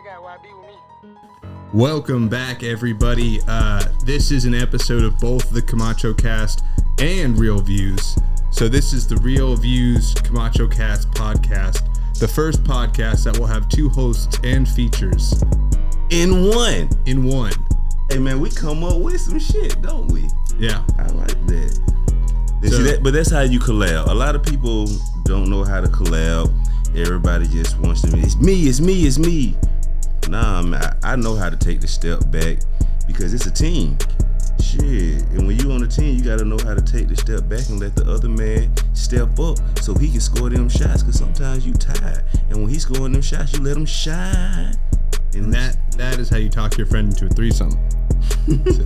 got YB with me. Welcome back, everybody. This is an episode of both the Camacho Cast and Real Views. So this is the Real Views Camacho Cast podcast, the first podcast that will have two hosts and features in one. Hey man, we come up with some shit, don't we? Yeah, I like that. But that's how you collab. A lot of people don't know how to collab. Everybody just wants to be, it's me. Nah, man, I know how to take the step back because it's a team. Shit. And when you on a team, you got to know how to take the step back and let the other man step up so he can score them shots, because sometimes you tired. And when he's scoring them shots, you let him shine. And that is how you talk your friend into a threesome.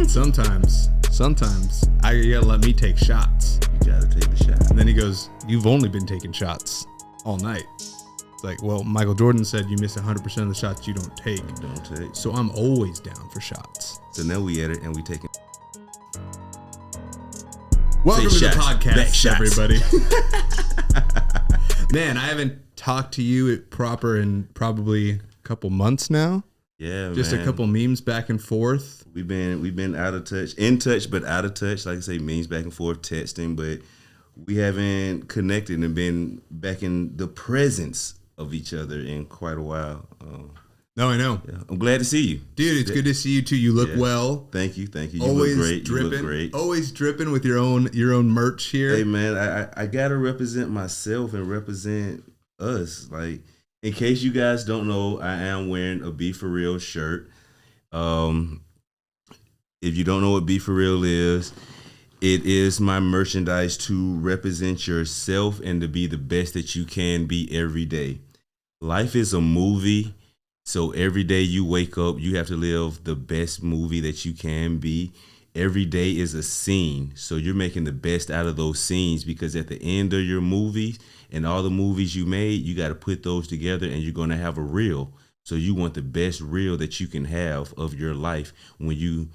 Sometimes you gotta let me take shots. You gotta take the shot. And then he goes, "You've only been taking shots all night." It's like, well, Michael Jordan said you miss 100% of the shots you don't take. So I'm always down for shots. So now we at it and we taking. Welcome to shots, the podcast, everybody. everybody. Man, I haven't talked to you proper in probably a couple months now. Yeah, just man. A couple memes back and forth. We've been out of touch, in touch, but out of touch. Like I say, memes back and forth, texting, but we haven't connected and been back in the presence of each other in quite a while. No, I know. Yeah. I'm glad to see you, dude. It's good to see you too. You look well. Thank you. You always look great. Dripping, you look great. Always dripping with your own merch here. Hey man, I gotta represent myself and represent us. Like, in case you guys don't know, I am wearing a Be For Real shirt. If you don't know what Be For Real is, it is my merchandise to represent yourself and to be the best that you can be every day. Life is a movie, so every day you wake up, you have to live the best movie that you can be. Every day is a scene, so you're making the best out of those scenes, because at the end of your movies and all the movies you made, you got to put those together and you're going to have a reel. So you want the best reel that you can have of your life when you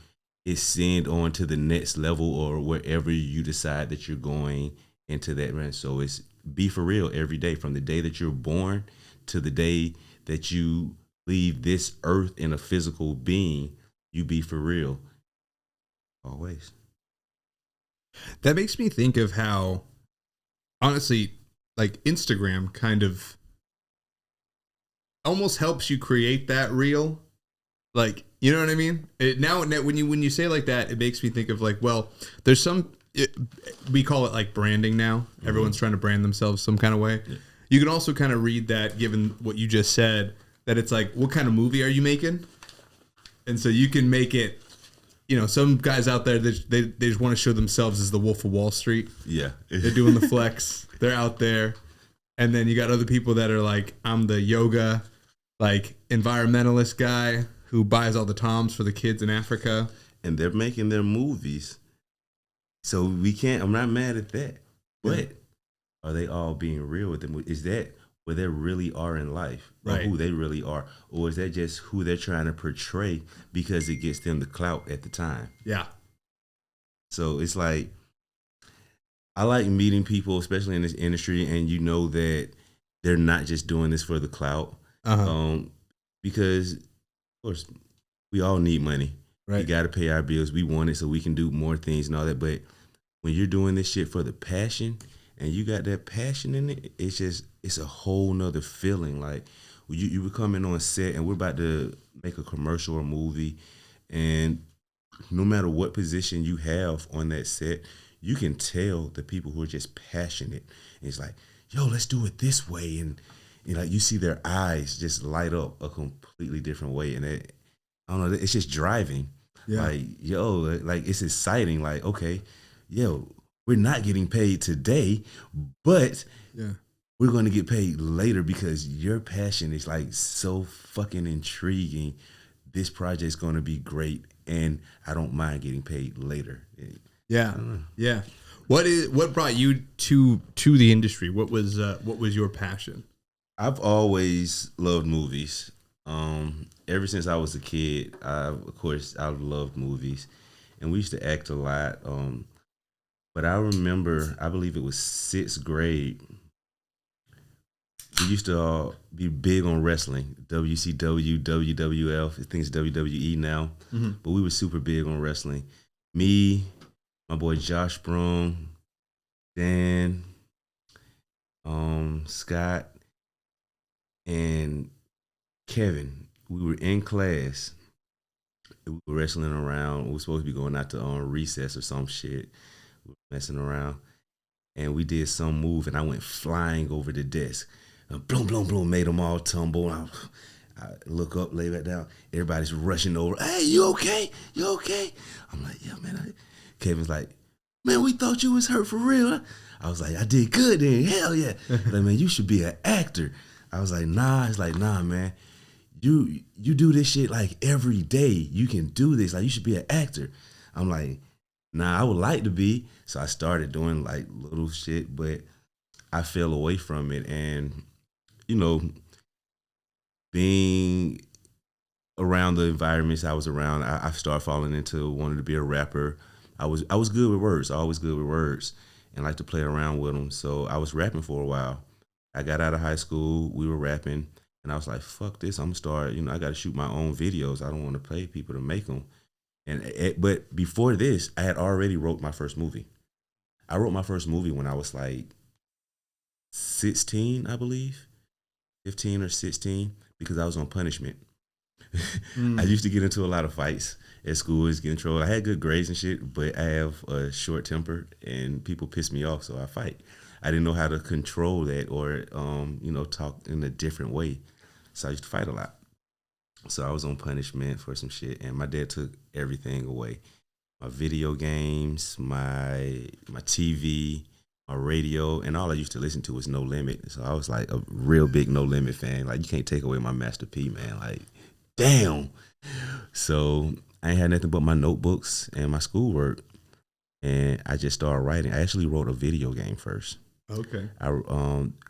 ascend on to the next level or wherever you decide that you're going into that range. So it's be for real every day, from the day that you're born to the day that you leave this earth in a physical being. You be for real always. That makes me think of how, honestly, like Instagram kind of almost helps you create that reel. Like, you know what I mean? Now when you say it like that, it makes me think of like, well, there's we call it like branding now. Mm-hmm. Everyone's trying to brand themselves some kind of way. Yeah. You can also kind of read that, given what you just said, that it's like, what kind of movie are you making? And so you can make it, you know, some guys out there, they just want to show themselves as the Wolf of Wall Street. Yeah. They're doing the flex. They're out there. And then you got other people that are like, I'm the yoga, like environmentalist guy who buys all the Toms for the kids in Africa. And they're making their movies. So I'm not mad at that. But are they all being real with them? Is that where they really are in life? Or who they really are? Or is that just who they're trying to portray because it gets them the clout at the time? Yeah. So it's like, I like meeting people, especially in this industry, and you know that they're not just doing this for the clout. Uh-huh. Because, of course, we all need money. Right. We got to pay our bills. We want it so we can do more things and all that. But when you're doing this shit for the passion, and you got that passion in it, it's a whole nother feeling. Like, you were coming on set and we're about to make a commercial or movie, and no matter what position you have on that set, you can tell the people who are just passionate. And it's like, yo, let's do it this way. And like, you see their eyes just light up a completely different way. And I don't know, it's just driving. Yeah. Like, yo, like, it's exciting. Like, okay, yo, we're not getting paid today, but we're going to get paid later because your passion is like so fucking intriguing. This project's going to be great, and I don't mind getting paid later. Yeah. Yeah. What brought you to the industry? What was your passion? I've always loved movies. Ever since I was a kid, I've loved movies, and we used to act a lot. But I remember, I believe it was 6th grade. we used to be big on wrestling, WCW, WWF. I think it's WWE now, but we were super big on wrestling. Me, my boy Josh Sprung, Dan, Scott, and Kevin. We were in class. We were wrestling around. We were supposed to be going out to recess or some shit. We were messing around. And we did some move, and I went flying over the desk. And boom, boom, boom, made them all tumble. I look up, lay back down. Everybody's rushing over. Hey, you okay? You okay? I'm like, yeah, man. Kevin's like, man, we thought you was hurt for real. I was like, I did good then. Hell yeah. Like, man, you should be an actor. I was like, nah. It's like, nah, man. You do this shit like every day. You can do this. Like, you should be an actor. I'm like, nah, I would like to be. So I started doing like little shit, but I fell away from it. And, you know, being around the environments I was around, I started falling into wanting to be a rapper. I was good with words. Always good with words and like to play around with them. So I was rapping for a while. I got out of high school. We were rapping. And I was like, fuck this. I'm going to start, I got to shoot my own videos. I don't want to pay people to make them. But before this, I had already wrote my first movie. I wrote my first movie when I was like 16, I believe, 15 or 16, because I was on punishment. I used to get into a lot of fights at school, get in trouble. I had good grades and shit, but I have a short temper and people piss me off, so I fight. I didn't know how to control that or, talk in a different way. So I used to fight a lot. So I was on punishment for some shit, and my dad took everything away. My video games, my TV, my radio, and all I used to listen to was No Limit. So I was like a real big No Limit fan. Like, you can't take away my Master P, man. Like, damn. So I ain't had nothing but my notebooks and my schoolwork, and I just started writing. I actually wrote a video game first. Okay.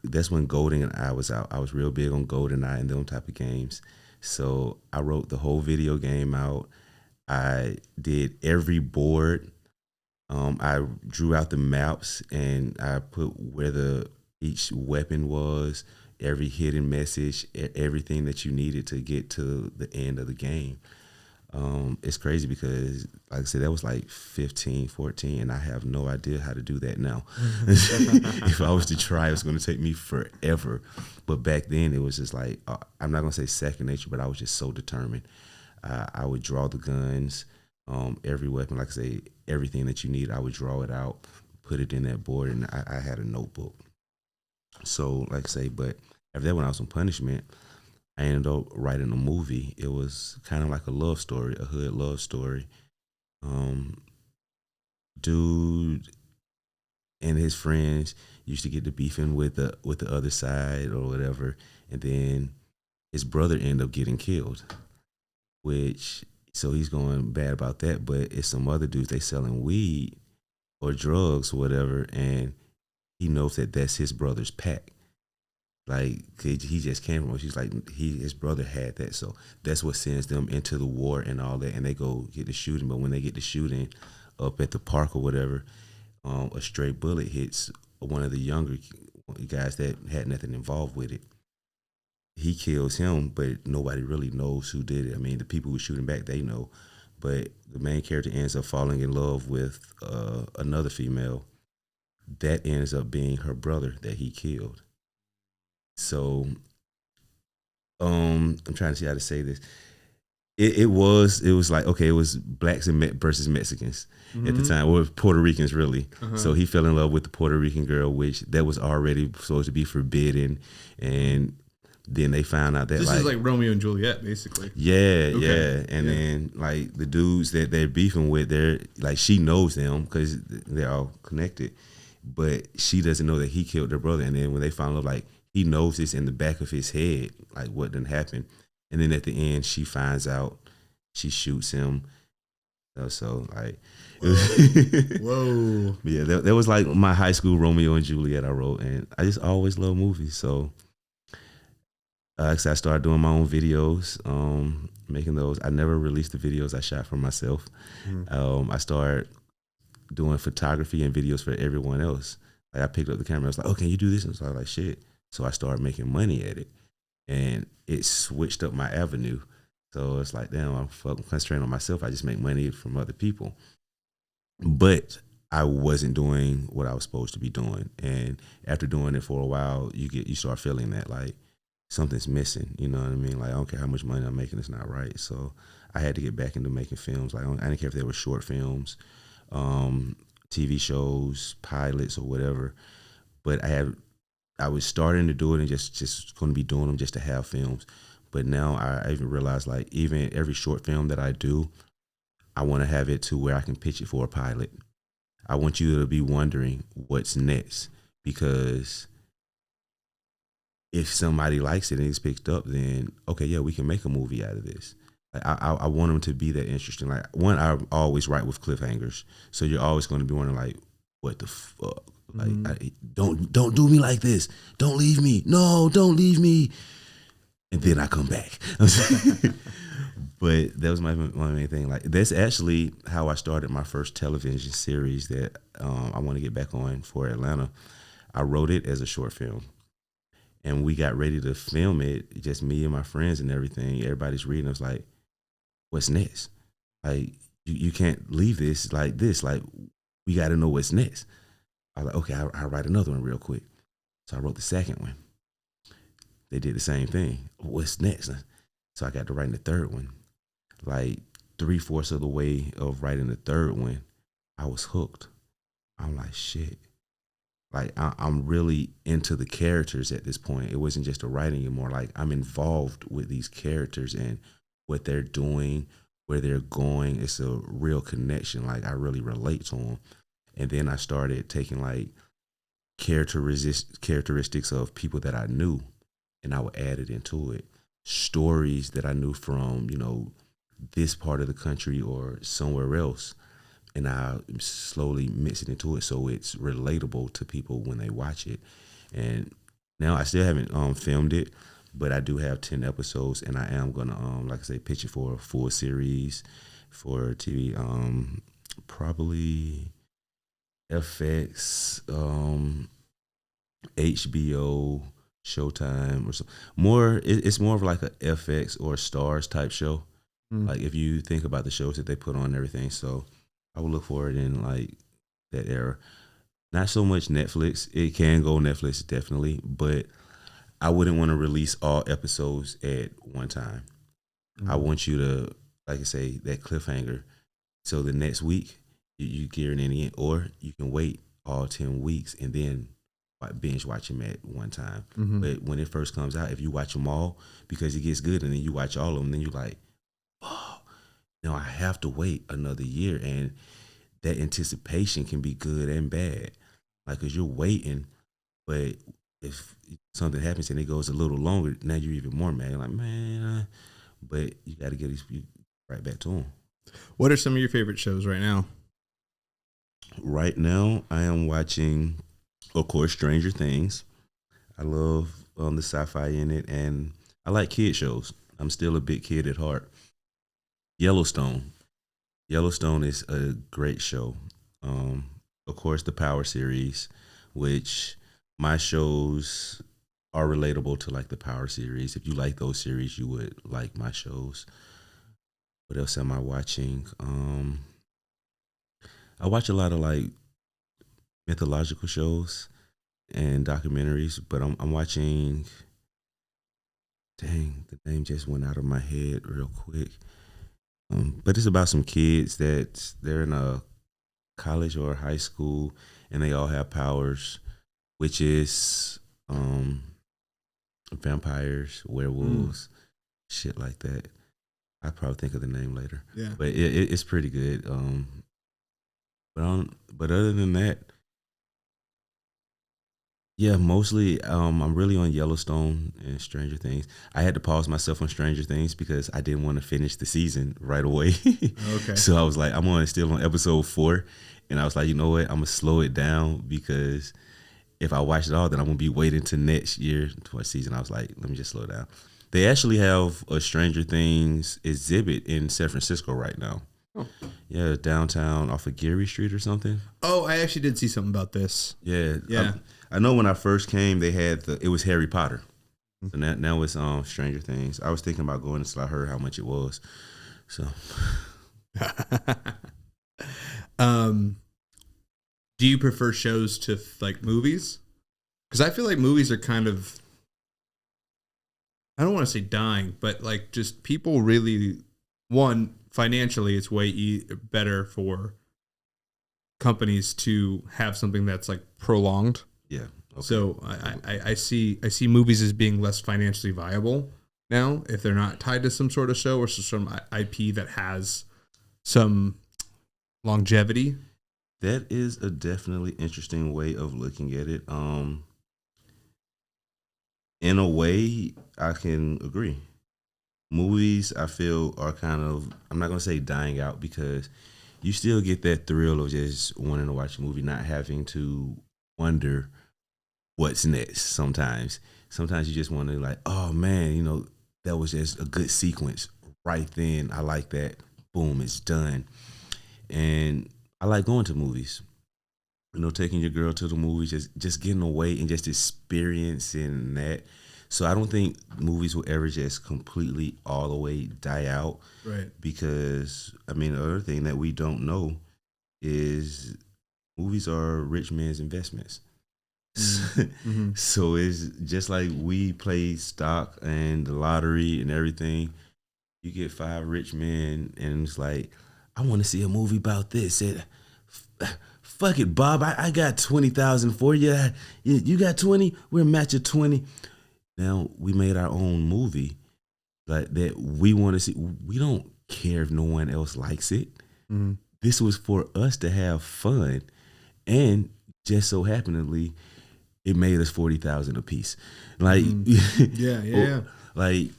That's when GoldenEye was out. I was real big on GoldenEye and them type of games. So I wrote the whole video game out. I did every board. I drew out the maps and I put where each weapon was, every hidden message, everything that you needed to get to the end of the game. It's crazy because, like I said, that was like 15, 14, and I have no idea how to do that now. If I was to try, it was going to take me forever. But back then, it was just like, I'm not going to say second nature, but I was just so determined. I would draw the guns, every weapon, like I say, everything that you need, I would draw it out, put it in that board, and I had a notebook. So, like I say, but after that, when I was on punishment, I ended up writing a movie. It was kind of like a love story, a hood love story. Dude and his friends used to get to beefing with the other side or whatever, and then his brother ended up getting killed. So he's going bad about that. But it's some other dudes, they selling weed or drugs or whatever, and he knows that that's his brother's pack. Like, he just came from, she's like, his brother had that. So that's what sends them into the war and all that. And they go get the shooting. But when they get the shooting up at the park or whatever, a stray bullet hits one of the younger guys that had nothing involved with it. He kills him, but nobody really knows who did it. I mean, the people who were shooting back, they know. But the main character ends up falling in love with another female. That ends up being her brother that he killed. So, I'm trying to see how to say this. It was like, okay, it was blacks versus Mexicans at the time, or Puerto Ricans really. So he fell in love with the Puerto Rican girl, which that was already supposed to be forbidden, and then they found out that this is like Romeo and Juliet, basically. Yeah, okay. Yeah, and then like the dudes that they're beefing with, they're like, she knows them because they're all connected, but she doesn't know that he killed their brother. And then when they found out, like, he knows this in the back of his head, like what done happened. And then at the end, she finds out, she shoots him. So like, whoa. Yeah, that was like my high school Romeo and Juliet I wrote, and I just always love movies. So I started doing my own videos, making those. I never released the videos I shot for myself. I started doing photography and videos for everyone else. Like, I picked up the camera, I was like, oh, can you do this? And so I was like, shit. So I started making money at it, and it switched up my avenue. So it's like, damn, I'm concentrating on myself. I just make money from other people. But I wasn't doing what I was supposed to be doing. And after doing it for a while, you start feeling that like something's missing. You know what I mean? Like, I don't care how much money I'm making, it's not right. So I had to get back into making films. Like, I didn't care if they were short films, TV shows, pilots, or whatever. But I was starting to do it and just going to be doing them just to have films. But now I even realize, like, even every short film that I do, I want to have it to where I can pitch it for a pilot. I want you to be wondering what's next, because if somebody likes it and it's picked up, then okay, yeah, we can make a movie out of this. Like, I want them to be that interesting. Like, one, I always write with cliffhangers, so you're always going to be wondering, like, what the fuck? Like, don't do me like this. Don't leave me. No, don't leave me. And then I come back. But that was my main thing. Like, that's actually how I started my first television series that I want to get back on for Atlanta. I wrote it as a short film, and we got ready to film it, just me and my friends and everything. Everybody's reading. I was like, what's next? Like, you can't leave this like this. Like, we got to know what's next. I was like, okay, I'll write another one real quick. So I wrote the second one. They did the same thing. What's next? So I got to writing the third one. Like, 3/4 of the way of writing the third one, I was hooked. I'm like, shit. Like, I'm really into the characters at this point. It wasn't just a writing anymore. Like, I'm involved with these characters and what they're doing, where they're going. It's a real connection. Like, I really relate to them. And then I started taking, like, characteristics of people that I knew, and I would add it into it. Stories that I knew from, this part of the country or somewhere else, and I slowly mix it into it so it's relatable to people when they watch it. And now I still haven't filmed it, but I do have 10 episodes, and I am gonna like I say, pitch it for a full series for TV. Probably FX, HBO, Showtime, or so. It's more of like a FX or Stars type show. Like, if you think about the shows that they put on and everything. So I would look for it in, like, that era. Not so much Netflix. It can go Netflix, definitely, but I wouldn't want to release all episodes at one time. I want you to, like I say, that cliffhanger. So the next week, you gearing in, or you can wait all 10 weeks and then binge watch them at one time. But when it first comes out, if you watch them all, because it gets good, and then you watch all of them, then you're like, oh, now I have to wait another year. And that anticipation can be good and bad. Like, because you're waiting, but if something happens and it goes a little longer, now you're even more mad. You're like, man, but you got to get these right back to them. What are some of your favorite shows right now? Right now, I am watching, of course, Stranger Things. I love the sci-fi in it, and I like kid shows. I'm still a big kid at heart. Yellowstone is a great show. Of course, the Power series, which my shows are relatable to, like, the Power series. If you like those series, you would like my shows. What else am I watching? I watch a lot of, like, mythological shows and documentaries, but I'm watching, dang, the name just went out of my head real quick. But it's about some kids that they're in a college or high school, and they all have powers, which is vampires, werewolves, shit like that. I'll probably think of the name later. Yeah. But it's pretty good. But other than that, yeah, mostly I'm really on Yellowstone and Stranger Things. I had to pause myself on Stranger Things because I didn't want to finish the season right away. Okay. So I was like, still on episode 4, and I was like, you know what, I'm gonna slow it down, because if I watch it all, then I'm gonna be waiting till next year for a season. I was like, let me just slow down. They actually have a Stranger Things exhibit in San Francisco right now. Oh. Yeah, downtown off of Geary Street or something. Oh, I actually did see something about this. Yeah, Yeah. I know when I first came, they had it was Harry Potter. So now it's Stranger Things. I was thinking about going until I heard how much it was. So, Do you prefer shows to like movies? Because I feel like movies are kind of, I don't want to say dying, but like just people really, one, financially, it's way better for companies to have something that's like prolonged. yeah. Okay. So I see movies as being less financially viable now if they're not tied to some sort of show or some IP that has some longevity. That is a definitely interesting way of looking at it. In a way, I can agree. Movies, I feel, are kind of, I'm not going to say dying out because you still get that thrill of just wanting to watch a movie, not having to wonder what's next sometimes. Sometimes you just want to like, oh man, that was just a good sequence right then. I like that. Boom, it's done. And I like going to movies. Taking your girl to the movies, just getting away and just experiencing that. So I don't think movies will ever just completely all the way die out. Right. Because, the other thing that we don't know is movies are rich man's investments. Mm-hmm. So it's just like we play stock and the lottery and everything. You get 5 rich men and it's like, I want to see a movie about this. Fuck it, Bob. I got 20,000 for you. You got 20. We'll match at 20. Now we made our own movie like that. We want to see. We don't care if no one else likes it. Mm-hmm. This was for us to have fun, and just so happenedly, it made us 40,000 a piece. Like, yeah. Like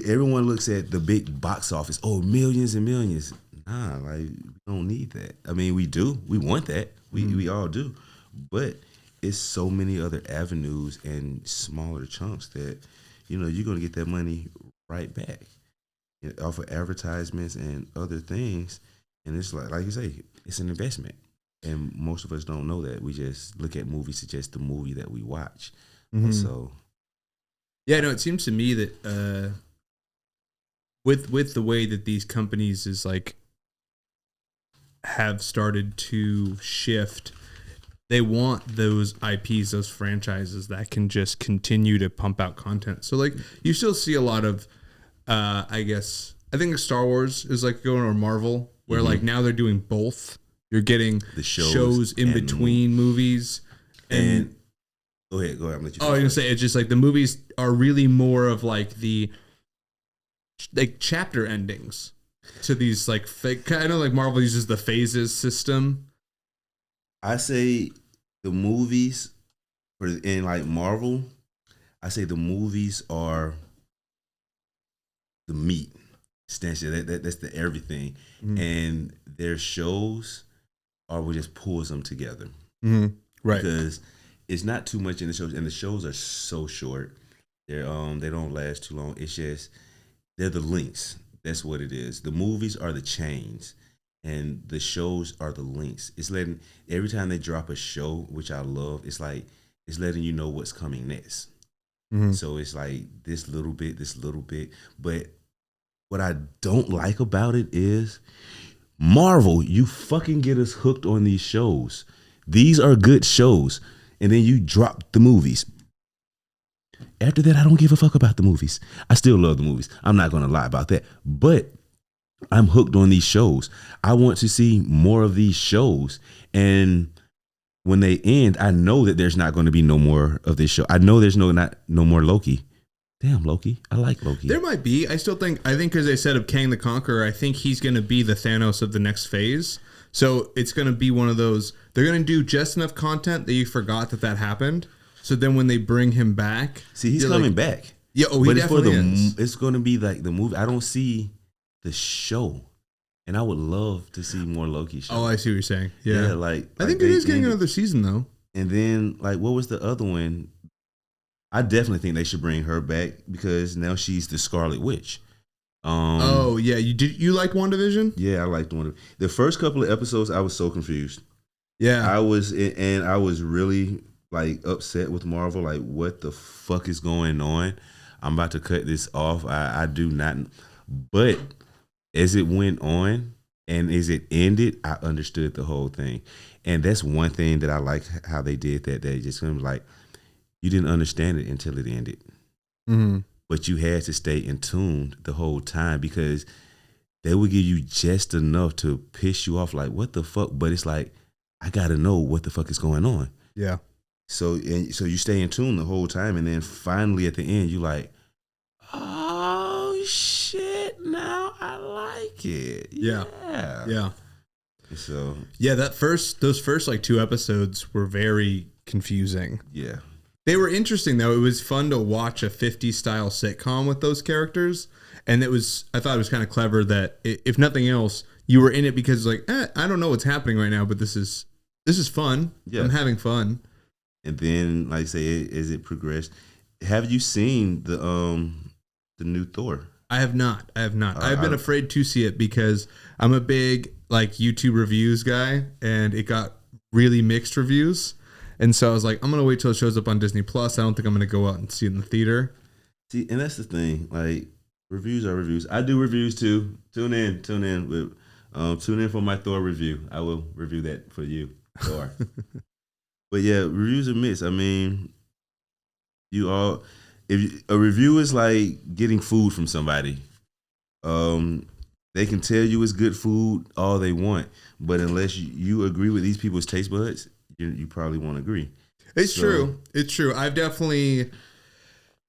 everyone looks at the big box office. Oh, millions and millions. Nah, like we don't need that. We do. We want that. We all do. But it's so many other avenues and smaller chunks that you're going to get that money right back off of advertisements and other things. And it's like you say, it's an investment. And most of us don't know that. We just look at movies as just the movie that we watch. Mm-hmm. So, yeah, no, it seems to me that with the way that these companies is like have started to shift, they want those IPs, those franchises that can just continue to pump out content. So like you still see a lot of, I think Star Wars is like going, or Marvel, where like now they're doing both. You're getting the shows in between movies. And go ahead. I'm gonna let you. I was gonna say it's just like the movies are really more of like the chapter endings to these like fake. I know like Marvel uses the phases system. I say the movies in like Marvel, I say the movies are the meat. Essentially, that's the everything, and their shows are what just pulls them together, right? Because it's not too much in the shows, and the shows are so short. They don't last too long. It's just they're the links. That's what it is. The movies are the chains, and the shows are the links. It's letting every time they drop a show, which I love. It's like it's letting you know what's coming next. So it's like this little bit, but what I don't like about it is Marvel, you fucking get us hooked on these shows. These are good shows. And then you drop the movies. After that, I don't give a fuck about the movies. I still love the movies. I'm not going to lie about that. But I'm hooked on these shows. I want to see more of these shows. And when they end, I know that there's not going to be no more of this show. I know there's no more Loki. Damn, Loki. I like Loki. There might be. I think because they said of Kang the Conqueror, I think he's going to be the Thanos of the next phase. So it's going to be one of those, they're going to do just enough content that you forgot that happened. So then when they bring him back. See, he's coming back. Yeah, he definitely is. It's going to be like the movie. I don't see the show. And I would love to see more Loki show. Oh, I see what you're saying. Yeah. I think it is getting another season, though. And then, what was the other one? I definitely think they should bring her back because now she's the Scarlet Witch. Oh yeah, you liked WandaVision? Yeah, I liked one of the first couple of episodes. I was so confused. Yeah. I was really like upset with Marvel. Like, what the fuck is going on? I'm about to cut this off. I do not. But as it went on and as it ended, I understood the whole thing. And that's one thing that I like how they did that. They just kind of like, you didn't understand it until it ended. Mm-hmm. But you had to stay in tune the whole time because they would give you just enough to piss you off. Like, what the fuck? But it's like, I got to know what the fuck is going on. Yeah. So you stay in tune the whole time. And then finally at the end, you like, oh shit, now I like it. Yeah. Yeah. So yeah, those first like 2 episodes were very confusing. yeah. They were interesting though. It was fun to watch a 50s style sitcom with those characters, and I thought it was kind of clever that if nothing else, you were in it because like I don't know what's happening right now, but this is fun. Yeah. I'm having fun. And then, like I say, as it progressed, have you seen the new Thor? I have not. I've been afraid to see it because I'm a big like YouTube reviews guy, and it got really mixed reviews. And so I was like, I'm going to wait till it shows up on Disney Plus. I don't think I'm going to go out and see it in the theater. See, and that's the thing. Like, reviews are reviews. I do reviews too. Tune in. Tune in for my Thor review. I will review that for you, Thor. But yeah, reviews are mixed. I mean, if a review is like getting food from somebody, they can tell you it's good food all they want, but unless you agree with these people's taste buds, you probably won't agree. It's true. I've definitely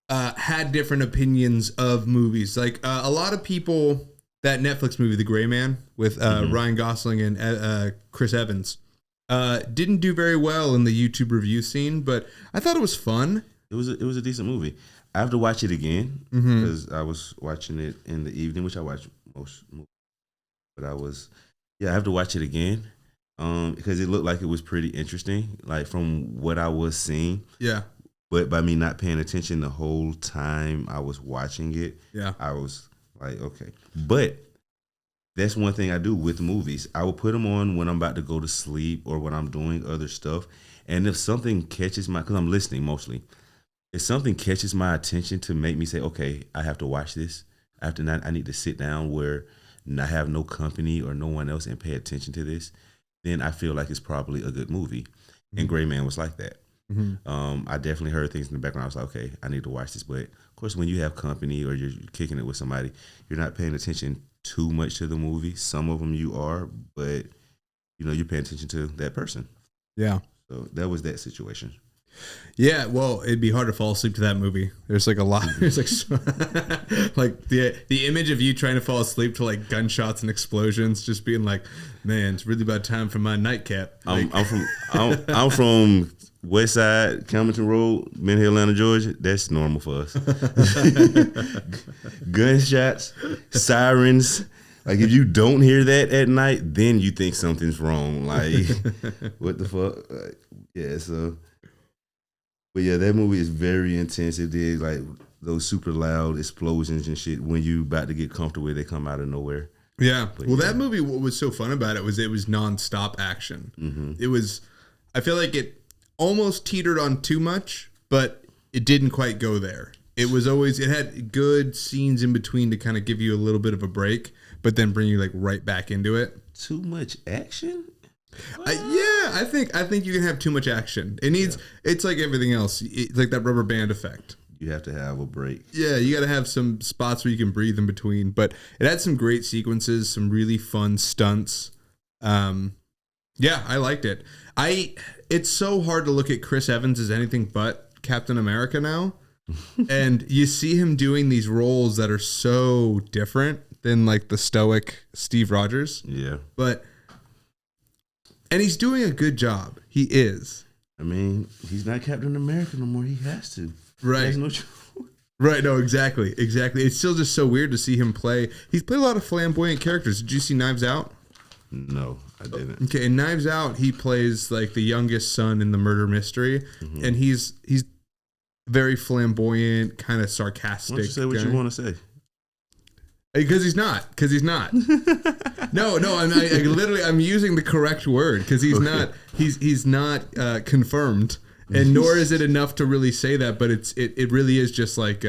had different opinions of movies. Like a lot of people, that Netflix movie, The Gray Man, with Ryan Gosling and Chris Evans, didn't do very well in the YouTube review scene, but I thought it was fun. It was a decent movie. I have to watch it again because I was watching it in the evening, which I watch most movies. But I have to watch it again. Because it looked like it was pretty interesting, like from what I was seeing. Yeah. But by me not paying attention the whole time I was watching it, yeah, I was like, okay. But that's one thing I do with movies. I will put them on when I'm about to go to sleep or when I'm doing other stuff. And if something catches because I'm listening mostly, if something catches my attention to make me say, okay, I have to watch this. I need to sit down where I have no company or no one else and pay attention to this. Then I feel like it's probably a good movie. And Gray Man was like that. I definitely heard things in the background. I was like, okay, I need to watch this. But of course, when you have company or you're kicking it with somebody, you're not paying attention too much to the movie. Some of them you are, but you're paying attention to that person. Yeah. So that was that situation. Yeah, well, it'd be hard to fall asleep to that movie. There's like a lot. There's like like the image of you trying to fall asleep to like gunshots and explosions, just being like, man, it's really about time for my nightcap. Like, I'm from West Side, Camden Road, Benhill, Atlanta, Georgia. That's normal for us. Gunshots, sirens. Like if you don't hear that at night, then you think something's wrong. Like what the fuck? Like, yeah, so. But yeah, that movie is very intense. It did like those super loud explosions and shit. When you about to get comfortable, they come out of nowhere. Yeah. But well, that movie, what was so fun about it was nonstop action. It was, I feel like it almost teetered on too much, but it didn't quite go there. It had good scenes in between to kind of give you a little bit of a break, but then bring you like right back into it. Too much action? I think you can have too much action. It needs. Yeah. It's like everything else. It's like that rubber band effect. You have to have a break. Yeah, you got to have some spots where you can breathe in between. But it had some great sequences, some really fun stunts. Yeah, I liked it. It's so hard to look at Chris Evans as anything but Captain America now, and you see him doing these roles that are so different than like the stoic Steve Rogers. Yeah, and he's doing a good job. He is. I mean, he's not Captain America no more. He has to. Right. He has no choice. Right. No, exactly. It's still just so weird to see him play. He's played a lot of flamboyant characters. Did you see Knives Out? No, I didn't. Okay, in Knives Out, he plays like the youngest son in the murder mystery, and he's very flamboyant, kind of sarcastic. Why don't you say what you want to say? Because he's not. No, I'm using the correct word because he's not. He's not confirmed, and nor is it enough to really say that. But it really is just like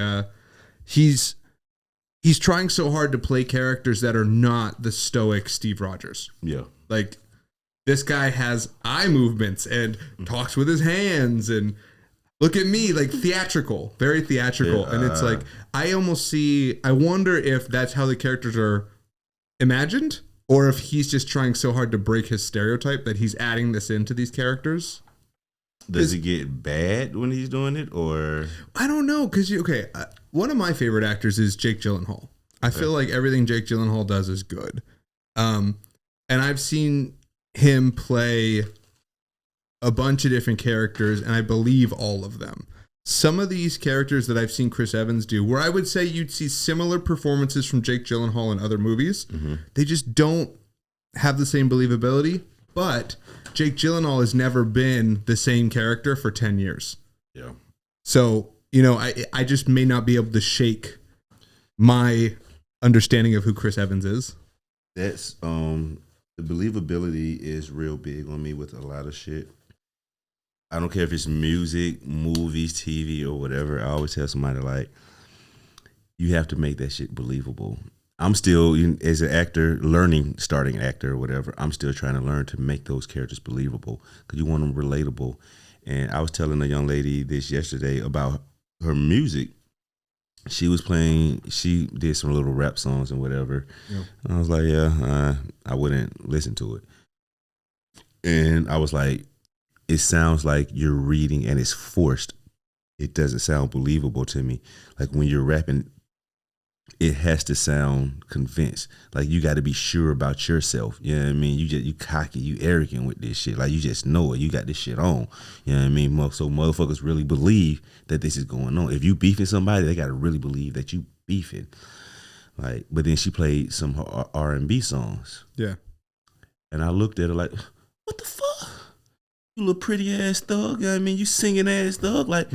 he's trying so hard to play characters that are not the stoic Steve Rogers. Yeah, like this guy has eye movements and talks with his hands and. Look at me, like theatrical, very theatrical. Yeah, and it's like, I wonder if that's how the characters are imagined or if he's just trying so hard to break his stereotype that he's adding this into these characters. Does it get bad when he's doing it or? I don't know. Because, one of my favorite actors is Jake Gyllenhaal. I feel like everything Jake Gyllenhaal does is good. And I've seen him play a bunch of different characters, and I believe all of them. Some of these characters that I've seen Chris Evans do, where I would say you'd see similar performances from Jake Gyllenhaal in other movies, they just don't have the same believability. But Jake Gyllenhaal has never been the same character for 10 years. Yeah. So, I just may not be able to shake my understanding of who Chris Evans is. That's, the believability is real big on me with a lot of shit. I don't care if it's music, movies, TV, or whatever. I always tell somebody, like, you have to make that shit believable. I'm still, as an actor, starting actor or whatever, I'm still trying to learn to make those characters believable because you want them relatable. And I was telling a young lady this yesterday about her music. She did some little rap songs and whatever. Yeah. And I was like, I wouldn't listen to it. And I was like, it sounds like you're reading and it's forced. It doesn't sound believable to me. Like when you're rapping, it has to sound convinced. Like you got to be sure about yourself. You know what I mean? You cocky, you arrogant with this shit. Like you just know it. You got this shit on. You know what I mean? So motherfuckers really believe that this is going on. If you beefing somebody, they got to really believe that you beefing. Like, but then she played some R&B songs. Yeah. And I looked at her like, what the fuck? You little pretty ass thug, you know what I mean? You singing ass thug. Like,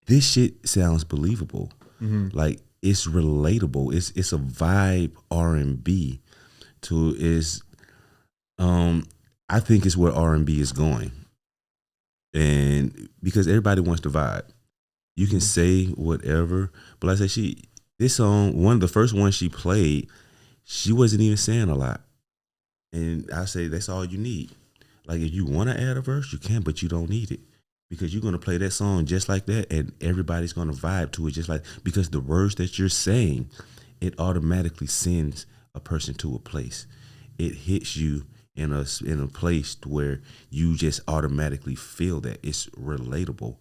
this shit sounds believable. Like, it's relatable. It's a vibe R&B I think it's where R&B is going. And because everybody wants to vibe. You can say whatever, but like I said, this song, one of the first ones she played, she wasn't even saying a lot. And I say that's all you need. Like if you want to add a verse, you can, but you don't need it because you're going to play that song just like that and everybody's going to vibe to it just like, because the words that you're saying, it automatically sends a person to a place. It hits you in a place where you just automatically feel that it's relatable.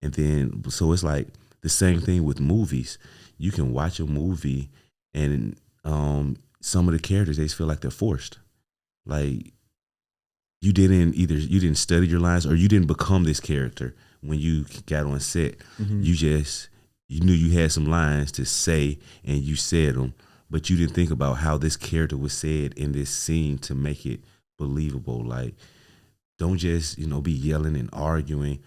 And then, so it's like the same thing with movies. You can watch a movie and some of the characters, they just feel like they're forced. Like, you didn't study your lines or you didn't become this character when you got on set. You knew you had some lines to say and you said them, but you didn't think about how this character was said in this scene to make it believable. Like, don't just, be yelling and argue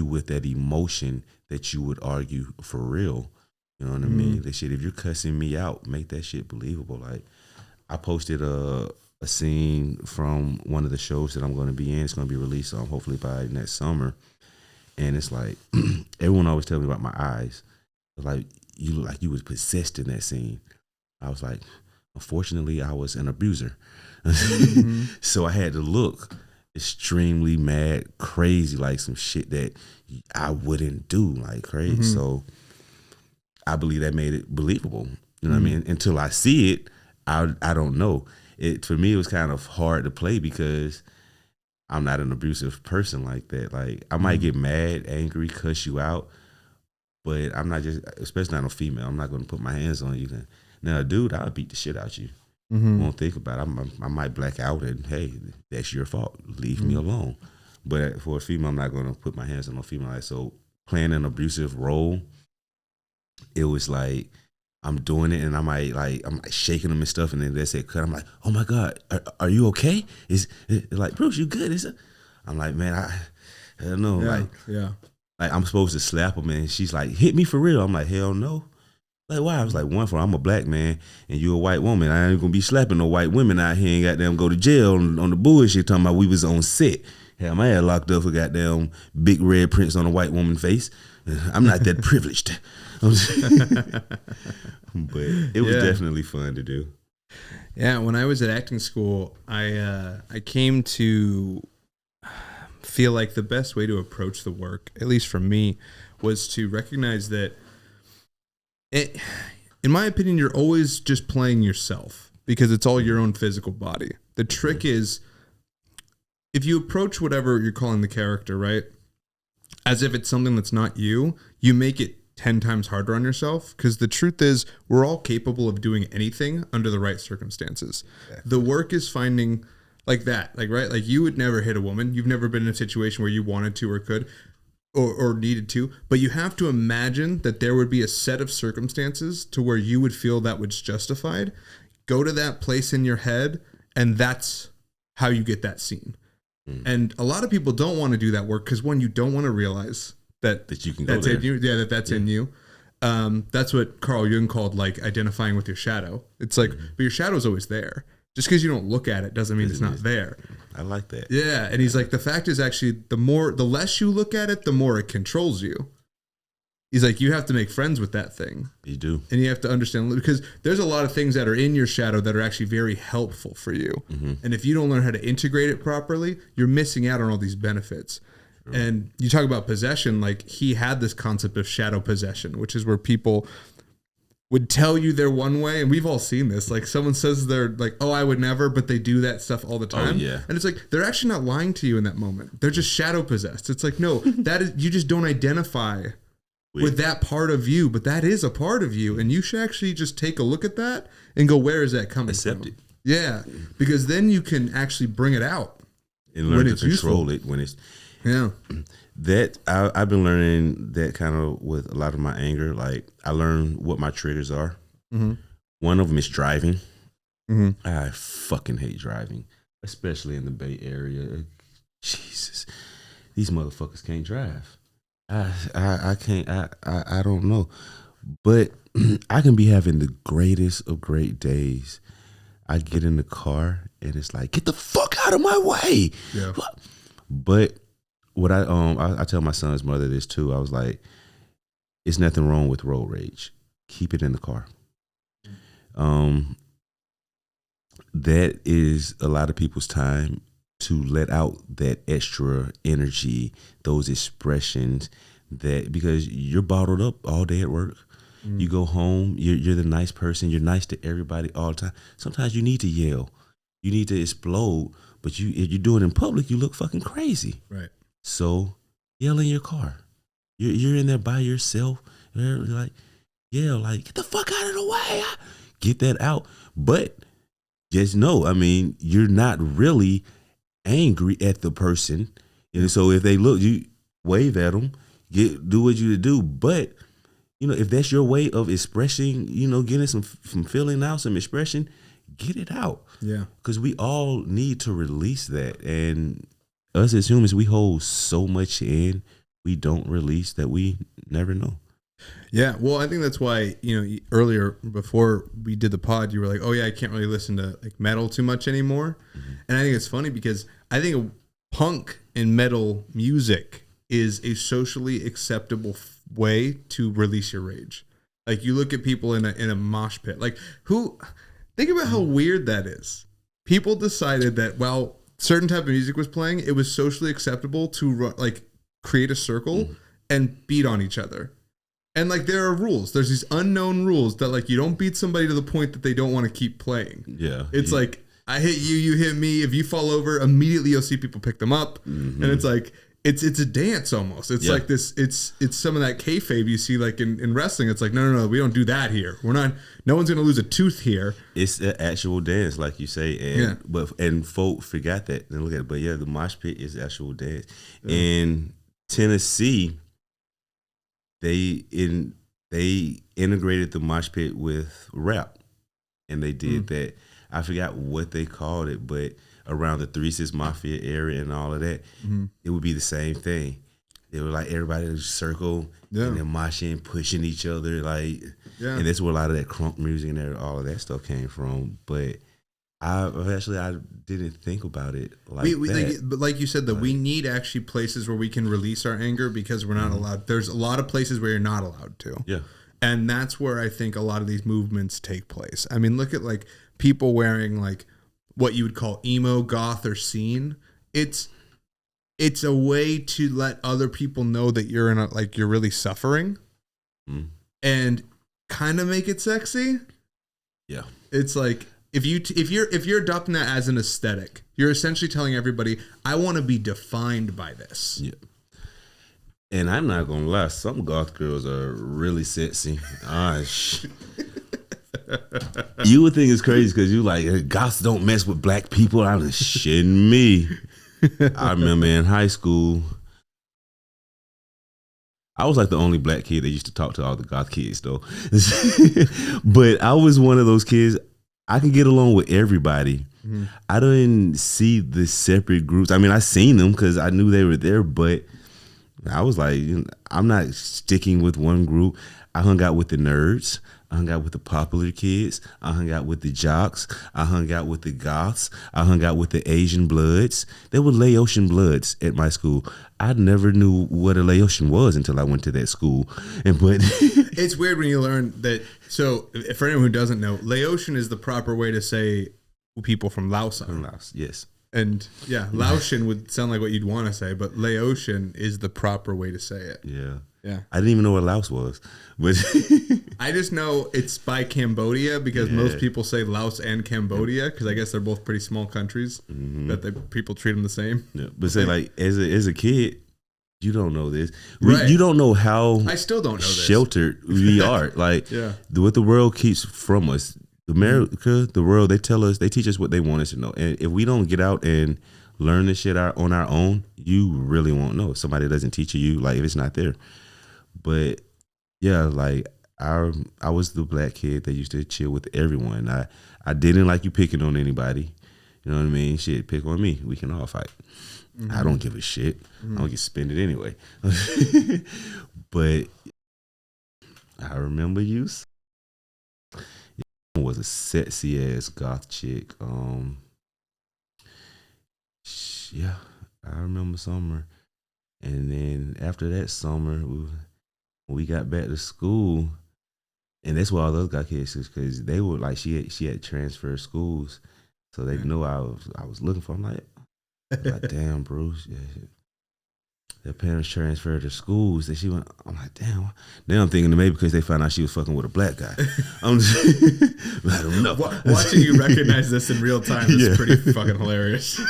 with that emotion that you would argue for real. You know what I mean? That shit, if you're cussing me out, make that shit believable. Like, I posted a scene from one of the shows that I'm going to be in. It's going to be released hopefully by next summer. And it's like, everyone always tells me about my eyes. Like, you look like you was possessed in that scene. I was like, unfortunately, I was an abuser. So I had to look extremely mad, crazy, like some shit that I wouldn't do, like crazy. So I believe that made it believable. You know what I mean? Until I see it, I don't know. For me, it was kind of hard to play because I'm not an abusive person like that. Like, I might get mad, angry, cuss you out, but I'm not just, especially not a female, I'm not going to put my hands on you. Now, a dude, I'll beat the shit out you. Won't think about it. I might black out and, hey, that's your fault. Leave me alone. But for a female, I'm not going to put my hands on a female. Like, so playing an abusive role, it was like, I'm doing it and I'm shaking them and stuff, and then they say cut. I'm like, oh my God, are you okay? Is like, Bruce, you good? I'm like, man, I don't know. Like I'm supposed to slap him and she's like, hit me for real. I'm like, hell no. Like, why? I was like, one, for I'm a black man and you a white woman. I ain't gonna be slapping no white women out here and goddamn go to jail on the bullshit talking about we was on set. Had my ass locked up for goddamn big red prints on a white woman face. I'm not that privileged. But it was definitely fun to do. Yeah, when I was at acting school, I came to feel like the best way to approach the work, at least for me, was to recognize that in my opinion, you're always just playing yourself because it's all your own physical body. The trick is if you approach whatever you're calling the character, right, as if it's something that's not you, you make it 10 times harder on yourself, because the truth is we're all capable of doing anything under the right circumstances. The work is finding like that, like, right? Like you would never hit a woman. You've never been in a situation where you wanted to or could or needed to, but you have to imagine that there would be a set of circumstances to where you would feel that was justified. Go to that place in your head, and that's how you get that scene. And a lot of people don't want to do that work because, one, you don't want to realize that you can go that's there. In you. Yeah, that's in you. That's what Carl Jung called like identifying with your shadow. It's like, but your shadow's always there. Just because you don't look at it doesn't mean it's not there. I like that. Yeah, and he's like, the fact is actually the less you look at it, the more it controls you. He's like, you have to make friends with that thing. You do. And you have to understand, because there's a lot of things that are in your shadow that are actually very helpful for you. Mm-hmm. And if you don't learn how to integrate it properly, you're missing out on all these benefits. Sure. And you talk about possession, like he had this concept of shadow possession, which is where people would tell you they're one way, and we've all seen this. Like someone says they're like, oh, I would never, but they do that stuff all the time. Oh, yeah. And it's like, they're actually not lying to you in that moment. They're just shadow possessed. It's like, no, that is, you just don't identify with that part of you, but that is a part of you. And you should actually just take a look at that and go, where is that coming Accept from? It. Yeah. Because then you can actually bring it out. And learn to control it when it's, that I've been learning that kind of with a lot of my anger. Like I learned what my triggers are. Mm-hmm. One of them is driving. Mm-hmm. I fucking hate driving, especially in the Bay Area. Jesus, these motherfuckers can't drive. I can't. I don't know, but I can be having the greatest of great days. I get in the car and it's like, get the fuck out of my way. Yeah. But what I tell my son's mother this too. I was like, it's nothing wrong with road rage. Keep it in the car. That is a lot of people's time to let out that extra energy, those expressions, that because you're bottled up all day at work. You go home, you're the nice person, you're nice to everybody all the time. Sometimes you need to yell, you need to explode, but if you do it in public, you look fucking crazy. Right. So yell in your car. You're in there by yourself. You're like, yell, like, get the fuck out of the way. Get that out. But just know, I mean, you're not really angry at the person. And so if they look, you wave at them, do what you do. But, you know, if that's your way of expressing, you know, getting some feeling out, some expression, get it out. Yeah. Because we all need to release that. And us as humans, we hold so much in, we don't release that we never know. Yeah, well, I think that's why, you know, earlier before we did the pod, you were like, oh yeah, I can't really listen to like metal too much anymore. Mm-hmm. And I think it's funny because I think punk and metal music is a socially acceptable way to release your rage. Like you look at people in a mosh pit, like think about how weird that is. People decided that while certain type of music was playing, it was socially acceptable to like create a circle and beat on each other. And like there are rules. There's these unknown rules that like you don't beat somebody to the point that they don't want to keep playing. Yeah. It's like I hit you, you hit me. If you fall over, immediately you'll see people pick them up. Mm-hmm. And it's like it's a dance almost. It's like this. It's some of that kayfabe you see like in wrestling. It's like no, we don't do that here. We're not. No one's gonna lose a tooth here. It's an actual dance, like you say, and folk forgot that and look at it. But yeah, the mosh pit is actual dance. Yeah. In Tennessee, they integrated the mosh pit with rap, and they did that. I forgot what they called it, but around the 3 6 Mafia area and all of that, it would be the same thing. It was like everybody would circle and then moshing, pushing each other. Like Yeah. And that's where a lot of that crunk music and all of that stuff came from. But I didn't think about it like that. But like you said, we need actually places where we can release our anger because we're not allowed. There's a lot of places where you're not allowed to. Yeah. And that's where I think a lot of these movements take place. I mean, look at like people wearing like what you would call emo, goth, or scene. It's a way to let other people know that you're you're really suffering, and kind of make it sexy. Yeah. It's like if you're adopting that as an aesthetic, you're essentially telling everybody, I want to be defined by this. Yeah. And I'm not gonna lie, some goth girls are really sexy. You would think it's crazy because you like goths don't mess with black people. I was shitting me. I remember in high school, I was like the only black kid that used to talk to all the goth kids though. But I was one of those kids. I can get along with everybody. Mm-hmm. I didn't see the separate groups. I mean, I seen them because I knew they were there, but I was like, I'm not sticking with one group. I hung out with the nerds. I hung out with the popular kids. I hung out with the jocks. I hung out with the goths. I hung out with the Asian bloods. There were Laotian bloods at my school. I never knew what a Laotian was until I went to that school. But it's weird when you learn that. So for anyone who doesn't know, Laotian is the proper way to say people from Laos. From Laos, yes. And yeah, Laotian would sound like what you'd want to say, but Laotian is the proper way to say it. Yeah. Yeah. I didn't even know what Laos was. But I just know it's by Cambodia because most people say Laos and Cambodia because I guess they're both pretty small countries that people treat them the same. Yeah. But say like as a kid, you don't know this. Right. You don't know how I still don't know this. Sheltered we are. Like what the world keeps from us. America, the world, they teach us what they want us to know. And if we don't get out and learn this shit on our own, you really won't know. If somebody doesn't teach you, like if it's not there. But yeah, like I was the black kid that used to chill with everyone. I didn't like you picking on anybody. You know what I mean? Shit, pick on me. We can all fight. I don't give a shit. I don't get suspended anyway. But I remember you was a sexy ass goth chick. Yeah, I remember summer, and then after that summer, when we got back to school, and that's why all those got kids because they were like she had transferred schools, so they knew I was looking for. I'm like damn, Bruce. Yeah. Their parents transferred to schools that she went. I'm like, damn. Now I'm thinking maybe because they found out she was fucking with a black guy. I'm just, I don't know. Watching you recognize this in real time is pretty fucking hilarious. So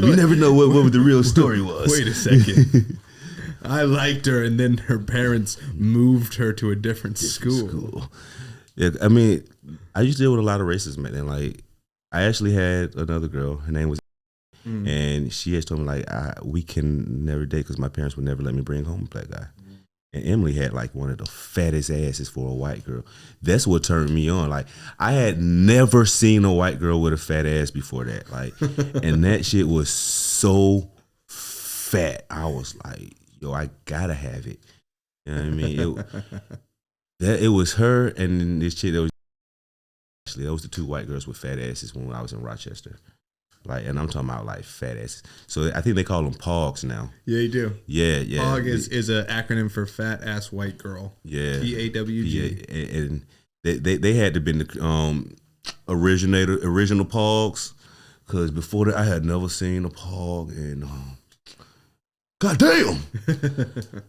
we never know what the real story was. Wait a second. I liked her, and then her parents moved her to a different school. Yeah, I mean, I used to deal with a lot of racism, man. And like, I actually had another girl. Her name was. And she has told me like we can never date because my parents would never let me bring home a black guy. And Emily had like one of the fattest asses for a white girl. That's what turned me on. Like I had never seen a white girl with a fat ass before that. Like, and that shit was so fat. I was like, yo, I gotta have it. You know what I mean? It was her and then this chick that was actually those the two white girls with fat asses when I was in Rochester. Like, and I'm talking about like fat asses. So I think they call them POGs now. Yeah, you do. Yeah. POG is an acronym for fat ass white girl. Yeah. PAWG. Yeah. And they had to been the original POGs, because before that I had never seen a POG, and God damn.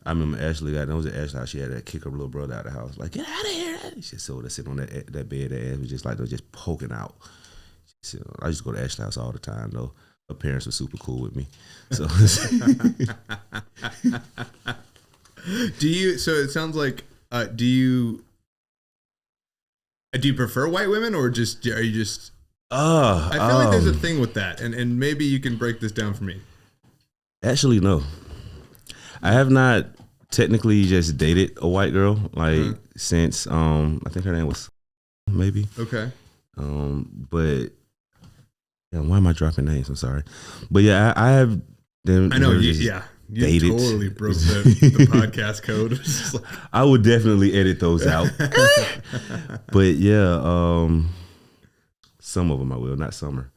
I remember Ashley that was at Ashley's house. She had to kick her little brother out of the house. Like, get out of here. She saw her sitting on that bed. That ass was just like, they're just poking out. So I used to go to Ashley's house all the time, though. Her parents were super cool with me. So, So it sounds like, do you prefer white women, or are you just? I feel like there's a thing with that, and maybe you can break this down for me. Actually, no. I have not technically just dated a white girl since I think her name was maybe. Okay. But yeah, why am I dropping names? I'm sorry. But yeah, I have them. I know. Just, yeah. You dated. totally broke the podcast code. It's just like, I would definitely edit those out. But yeah, some of them I will, not Summer.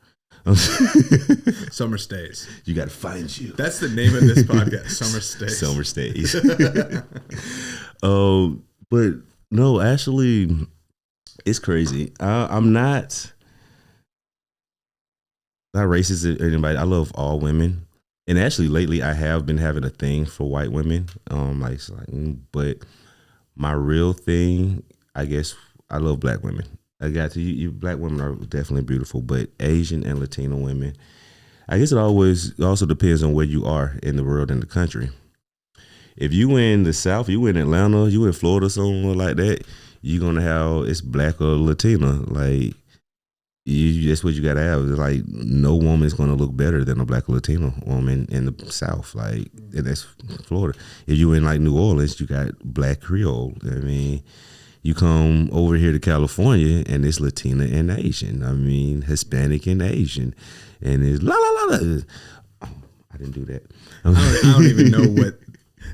Summer Stays. You got to find you. That's the name of this podcast. Summer Stays. Summer Stays. But no, actually, it's crazy. I'm not racist to anybody. I love all women. And actually, lately, I have been having a thing for white women. But my real thing, I guess, I love black women. I got to you. Black women are definitely beautiful, but Asian and Latino women, I guess it also depends on where you are in the world and the country. If you in the South, you in Atlanta, you in Florida, somewhere like that, you're gonna have it's black or Latina. Like that's what you gotta have. It's like no woman is gonna look better than a black or Latino woman in the South. Like and that's Florida. If you in like New Orleans, you got black Creole. I mean, you come over here to California and it's Latina and Asian. I mean, Hispanic and Asian, and it's la la la la. Oh, I didn't do that. I don't even know what.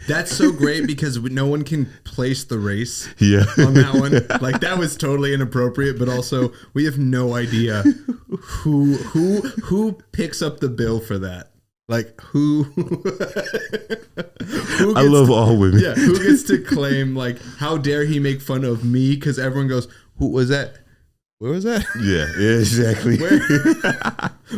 That's so great because no one can place the race on that one. Like that was totally inappropriate, but also we have no idea who picks up the bill for that. Like who I love all women. Yeah, who gets to claim like how dare he make fun of me because everyone goes, who was that? Where was that? Yeah, exactly.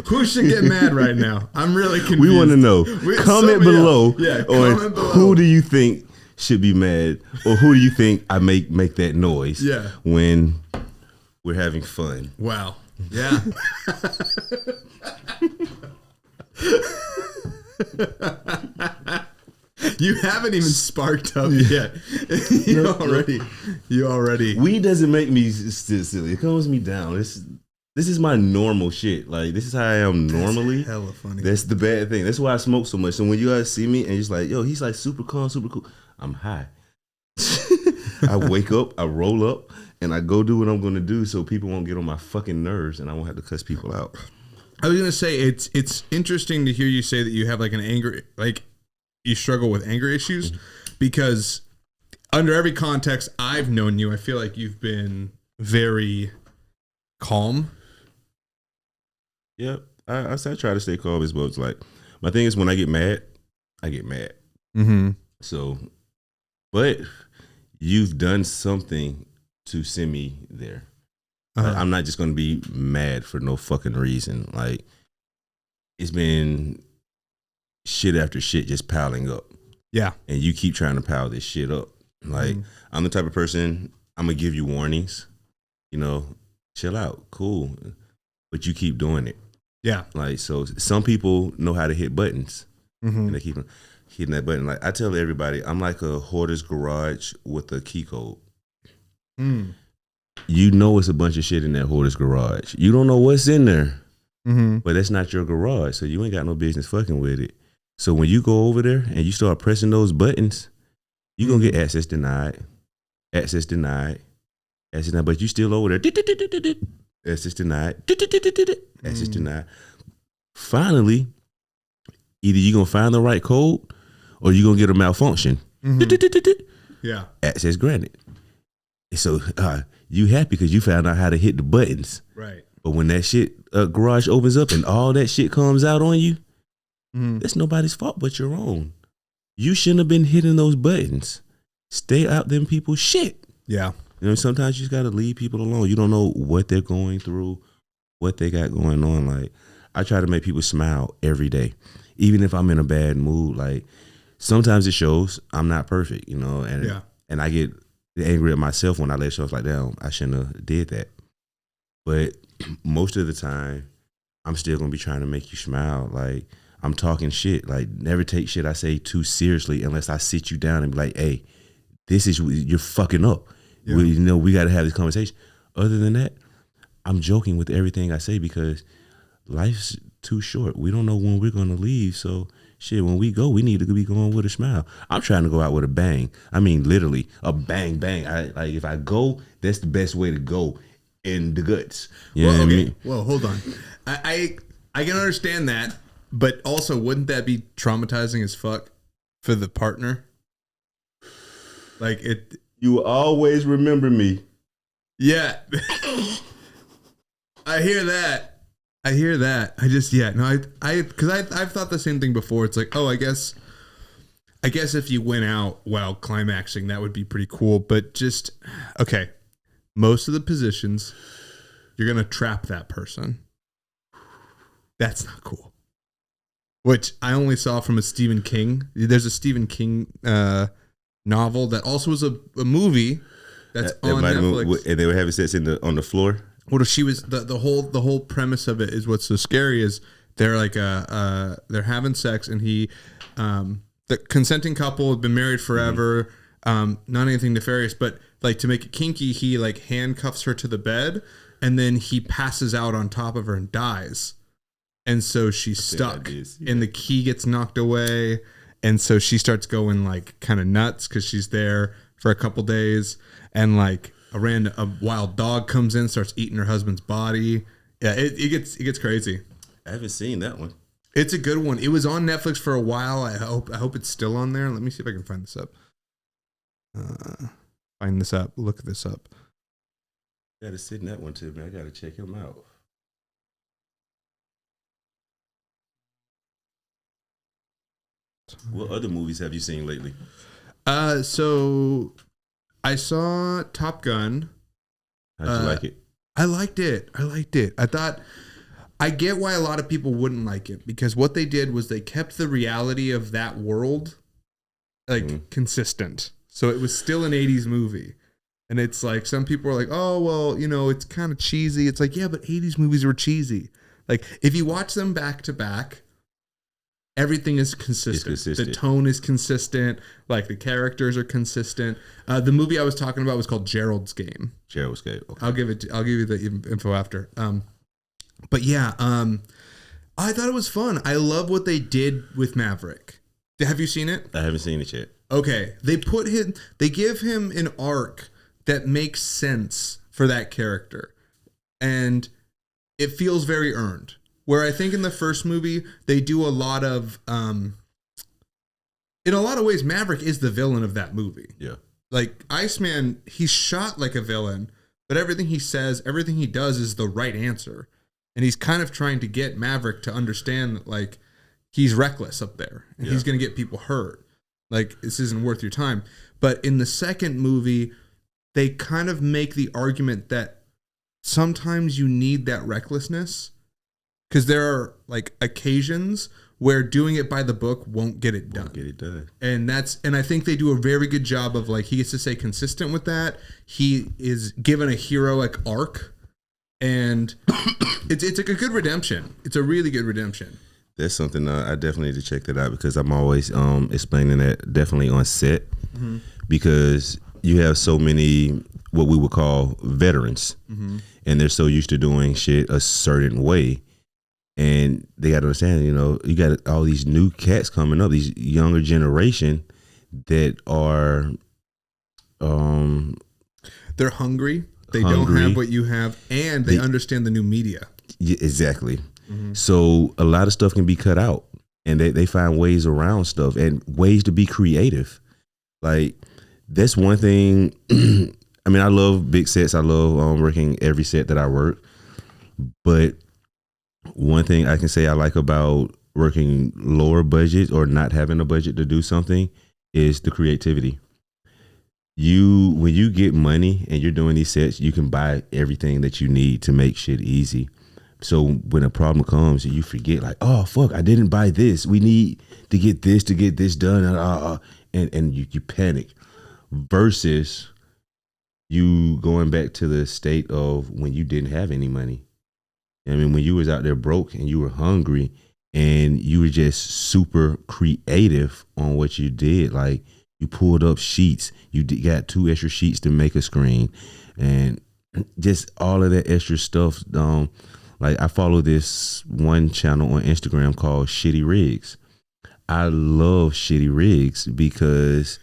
Who should get mad right now? I'm really confused. We want to know. Comment below. Yeah, comment below. Who do you think should be mad, or who do you think I make that noise? Yeah. When we're having fun. Wow. Yeah. You haven't even sparked up yet. You already. Weed doesn't make me silly. It calms me down. This is my normal shit. Like this is how I am normally. That's hella funny. That's the bad thing. That's why I smoke so much. So when you guys see me and it's like, yo, he's like super calm, super cool. I'm high. I wake up, I roll up, and I go do what I'm gonna do so people won't get on my fucking nerves and I won't have to cuss people out. I was gonna say it's interesting to hear you say that you have like an anger you struggle with anger issues because under every context I've known you, I feel like you've been very calm. Yep. I try to stay calm as well. It's like my thing is when I get mad, I get mad. Mm-hmm. So, but you've done something to send me there. Like, I'm not just going to be mad for no fucking reason. Like it's been shit after shit just piling up. Yeah. And you keep trying to pile this shit up. Like I'm the type of person, I'm going to give you warnings, chill out, cool. But you keep doing it. Yeah. Like, so some people know how to hit buttons and they keep hitting that button. Like I tell everybody, I'm like a hoarder's garage with a key code. You know it's a bunch of shit in that hoarder's garage. You don't know what's in there, but that's not your garage. So you ain't got no business fucking with it. So when you go over there and you start pressing those buttons, you're going to get access denied, but you still over there. Access denied, access denied. Finally, either you're going to find the right code or you're going to get a malfunction. Yeah. Access granted. So you happy because you found out how to hit the buttons. Right. But when that shit garage opens up and all that shit comes out on you, it's nobody's fault but your own. You shouldn't have been hitting those buttons. Stay out them people's shit. Yeah. Sometimes you just got to leave people alone. You don't know what they're going through, what they got going on. Like, I try to make people smile every day, even if I'm in a bad mood. Like, sometimes it shows I'm not perfect, and I get angry at myself when I let shows like, damn, I shouldn't have did that. But most of the time, I'm still going to be trying to make you smile. Like, I'm talking shit. Like, never take shit I say too seriously unless I sit you down and be like, hey, you're fucking up. Yeah. We got to have this conversation. Other than that, I'm joking with everything I say because life's too short. We don't know when we're going to leave. So shit, when we go, we need to be going with a smile. I'm trying to go out with a bang. I mean, literally a bang, bang. If I go, that's the best way to go in the guts. You know what I mean? Well, hold on. I can understand that, but also wouldn't that be traumatizing as fuck? for the partner. Like it. You will always remember me. Yeah. I hear that. Because I've thought the same thing before. It's like, oh, I guess if you went out while climaxing, that would be pretty cool. But just, okay, most of the positions, you're going to trap that person. That's not cool. Which I only saw from a Stephen King. There's a Stephen King novel that also was a movie that's on Netflix. And they were having sex on the floor. Well, she was the whole premise of it is what's so scary is they're like they're having sex and he the consenting couple have been married forever, not anything nefarious, but like to make it kinky, he like handcuffs her to the bed and then he passes out on top of her and dies, and so she's stuck and the key gets knocked away, and so she starts going like kind of nuts because she's there for a couple days, and like a wild dog comes in, starts eating her husband's body. Yeah, it gets crazy. I haven't seen that one. It's a good one. It was on Netflix for a while. I hope it's still on there. Let me see if I can find this up. Look this up. Got to sit in that one too, man. I got to check him out. What other movies have you seen lately? So I saw Top Gun. How'd you like it? I liked it. I thought, I get why a lot of people wouldn't like it, because what they did was they kept the reality of that world consistent. So it was still an 80s movie. And it's like, some people are like, oh, well, it's kind of cheesy. It's like, yeah, but 80s movies were cheesy. Like, if you watch them back to back, everything is consistent. The tone is consistent. Like, the characters are consistent. The movie I was talking about was called Gerald's Game. Gerald's Game. Okay. I'll give you the info after. But yeah, I thought it was fun. I love what they did with Maverick. Have you seen it? I haven't seen it yet. Okay. They give him an arc that makes sense for that character. And it feels very earned. Where I think in the first movie, they do a lot of, in a lot of ways, Maverick is the villain of that movie. Yeah. Like, Iceman, he's shot like a villain, but everything he says, everything he does is the right answer. And he's kind of trying to get Maverick to understand that, like, he's reckless up there. And he's going to get people hurt. Like, this isn't worth your time. But in the second movie, they kind of make the argument that sometimes you need that recklessness. Because there are, like, occasions where doing it by the book won't get it done. And I think they do a very good job of, like, he gets to stay consistent with that. He is given a heroic arc. And it's like a good redemption. It's a really good redemption. That's something I definitely need to check that out, because I'm always explaining that definitely on set, because you have so many what we would call veterans, and they're so used to doing shit a certain way. And they got to understand, you got all these new cats coming up, these younger generation that are, they're hungry. They don't have what you have, and they understand the new media. Yeah, exactly. So a lot of stuff can be cut out, and they find ways around stuff and ways to be creative. Like, that's one thing. I mean, I love big sets. I love working every set that I work. But one thing I can say I like about working lower budget or not having a budget to do something is the creativity. When you get money and you're doing these sets, you can buy everything that you need to make shit easy. So when a problem comes, you forget, like, oh fuck, I didn't buy this. We need to get this done, and you panic. Versus you going back to the state of when you didn't have any money. I mean, when you was out there broke and you were hungry and you were just super creative on what you did, like. You pulled up sheets. You got 2 extra sheets to make a screen, and just all of that extra stuff. Like, I follow this one channel on Instagram called Shitty Rigs. I love Shitty Rigs because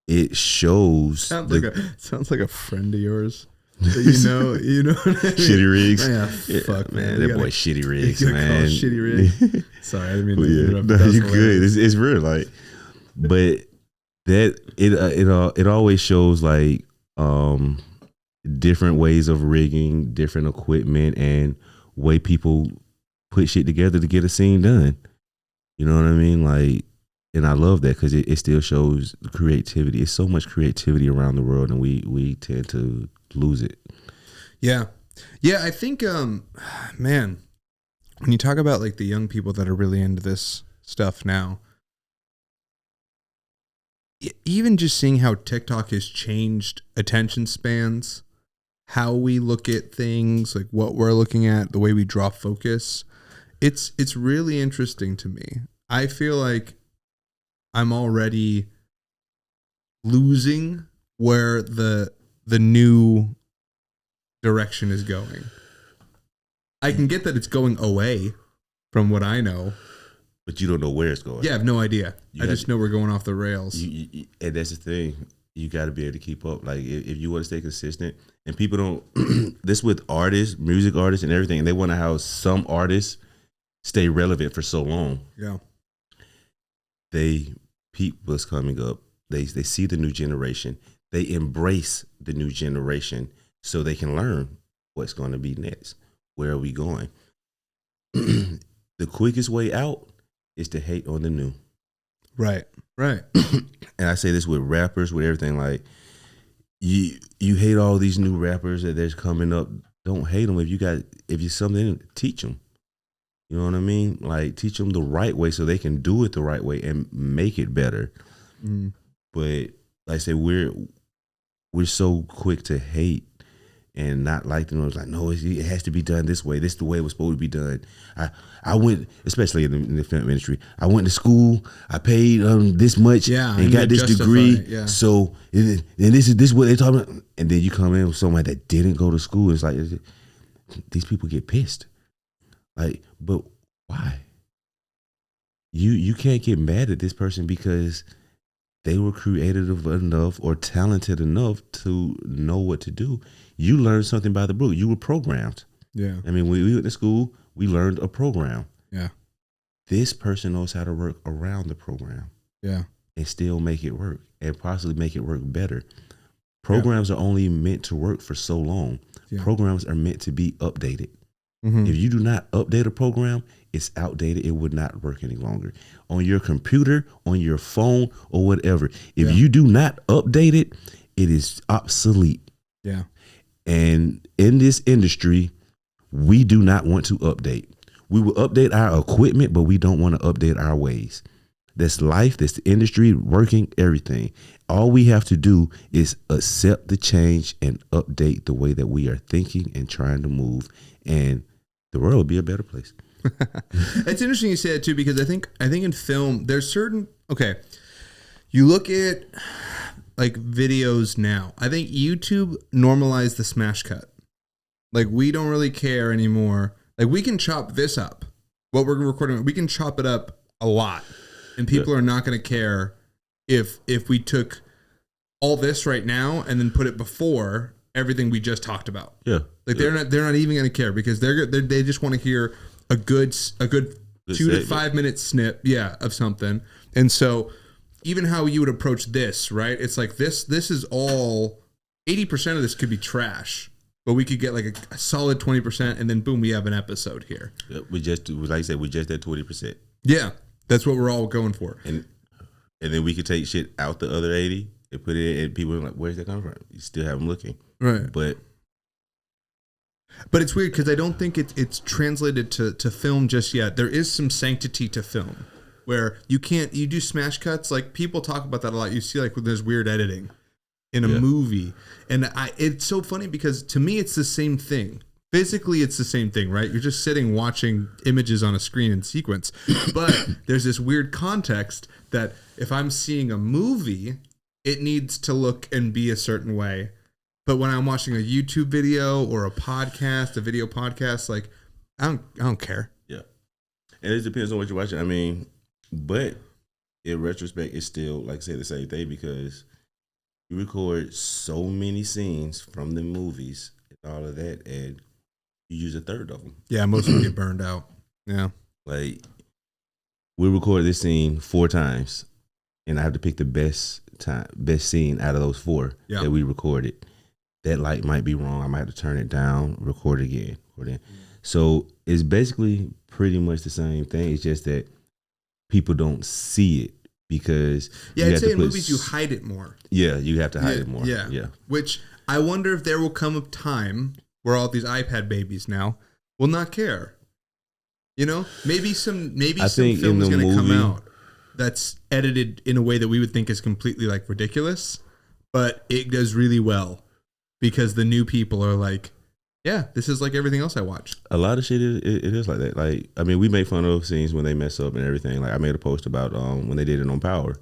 it shows. Sounds like a friend of yours. You know what I mean? Shitty Rigs. Yeah, fuck, man. That boy Shitty Rigs, man. Shitty Rigs. Sorry, I didn't mean to interrupt. No, you're good. It's real, like. But that it always shows like different ways of rigging, different equipment, and way people put shit together to get a scene done. You know what I mean? Like, and I love that because it still shows creativity. It's so much creativity around the world, and we tend to lose it. Yeah. Yeah, I think, man, when you talk about like the young people that are really into this stuff now, even just seeing how TikTok has changed attention spans, how we look at things, like what we're looking at, the way we draw focus, it's really interesting to me. I feel like I'm already losing where the new direction is going. I can get that it's going away from what I know, but you don't know where it's going. Yeah, I have no idea. I just know we're going off the rails. And that's the thing. You got to be able to keep up. Like, if you want to stay consistent, and people don't, this with artists, music artists and everything, and they want to have some artists stay relevant for so long. Yeah. They peep what's coming up. They see the new generation. They embrace the new generation so they can learn what's going to be next. Where are we going? The quickest way out is to hate on the new. Right. And I say this with rappers, with everything. Like, you hate all these new rappers that there's coming up. Don't hate them. If you're something, teach them. You know what I mean? Like, teach them the right way so they can do it the right way and make it better. Mm. But like I say, we're so quick to hate and not like them. It's like, no, it has to be done this way. This is the way it was supposed to be done. I went, especially in the film industry, I went to school, I paid this much and got this degree. Yeah. So, and this is what they're talking about. And then you come in with somebody that didn't go to school. It's like, these people get pissed. Like, but why? You can't get mad at this person because they were creative enough or talented enough to know what to do. You learned something by the book. You were programmed. Yeah. I mean, when we went to school, we learned a program. Yeah. This person knows how to work around the program. Yeah. And still make it work and possibly make it work better. Programs are only meant to work for so long. Yeah. Programs are meant to be updated. Mm-hmm. If you do not update a program, it's outdated. It would not work any longer. On your computer, on your phone, or whatever. If you do not update it, it is obsolete. Yeah. And in this industry, we do not want to update. We will update our equipment, but we don't want to update our ways. That's life, that's the industry, working, everything. All we have to do is accept the change and update the way that we are thinking and trying to move. And the world will be a better place. It's interesting you say that too, because I think in film there's certain, you look at like videos now. I think YouTube normalized the smash cut. Like, we don't really care anymore. Like, we can chop this up. What we're recording, we can chop it up a lot, and people are not going to care if we took all this right now and then put it before everything we just talked about. Yeah. Like, they're not even going to care because they just want to hear a good 2 to 5 minute snip, of something. And so even how you would approach this, right? It's like this is all 80% of this could be trash, but we could get like a solid 20%, and then boom, we have an episode here. Yeah, we just at 20%. Yeah, that's what we're all going for. And then we could take shit out the other 80 and put it in, and people are like, where's that coming from? You still have them looking. Right. But it's weird because I don't think it's translated to film just yet. There is some sanctity to film where you do smash cuts. Like, people talk about that a lot. You see, like, when there's weird editing in a movie. And it's so funny because to me, it's the same thing. Physically, it's the same thing, right? You're just sitting watching images on a screen in sequence. But there's this weird context that if I'm seeing a movie, it needs to look and be a certain way. But when I'm watching a YouTube video or a podcast, a video podcast, like, I don't care. Yeah. And it depends on what you're watching. I mean, but in retrospect, it's still, like I say, the same thing because you record so many scenes from the movies and all of that, and you use a third of them. Yeah, most of them get burned out. Yeah. Like, we recorded this scene 4 times, and I have to pick the best scene out of those 4 that we recorded. That light might be wrong. I might have to turn it down, record it again. So it's basically pretty much the same thing. It's just that people don't see it because I'd say in movies you hide it more. Yeah, you have to hide it more. Yeah. Which I wonder if there will come a time where all these iPad babies now will not care. You know, maybe some film is going to come out that's edited in a way that we would think is completely like ridiculous, but it does really well because the new people are like, yeah, this is like everything else I watched. A lot of shit, it is like that. Like, I mean, we make fun of scenes when they mess up and everything. Like, I made a post about when they did it on Power.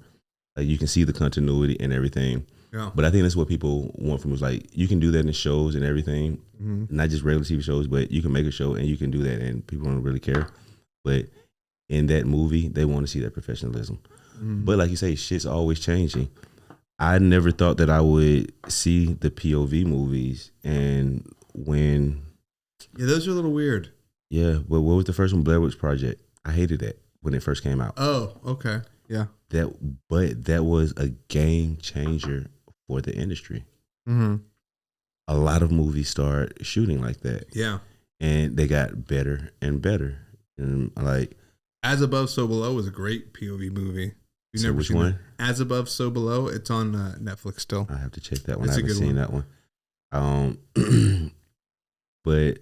Like, you can see the continuity and everything. Yeah. But I think that's what people want from us. Like, you can do that in shows and everything, not just regular TV shows, but you can make a show and you can do that and people don't really care. But in that movie, they want to see that professionalism. But like you say, shit's always changing. I never thought that I would see the POV movies, and when... Yeah, those are a little weird. Yeah, but what was the first one? Blair Witch Project. I hated that when it first came out. Oh, okay. Yeah. But that was a game changer for the industry. A lot of movies start shooting like that. Yeah. And they got better and better. And like... As Above, So Below was a great POV movie. You've never which seen one? It? As Above, So Below. It's on Netflix still. I have to check that one. It's I haven't seen that one. But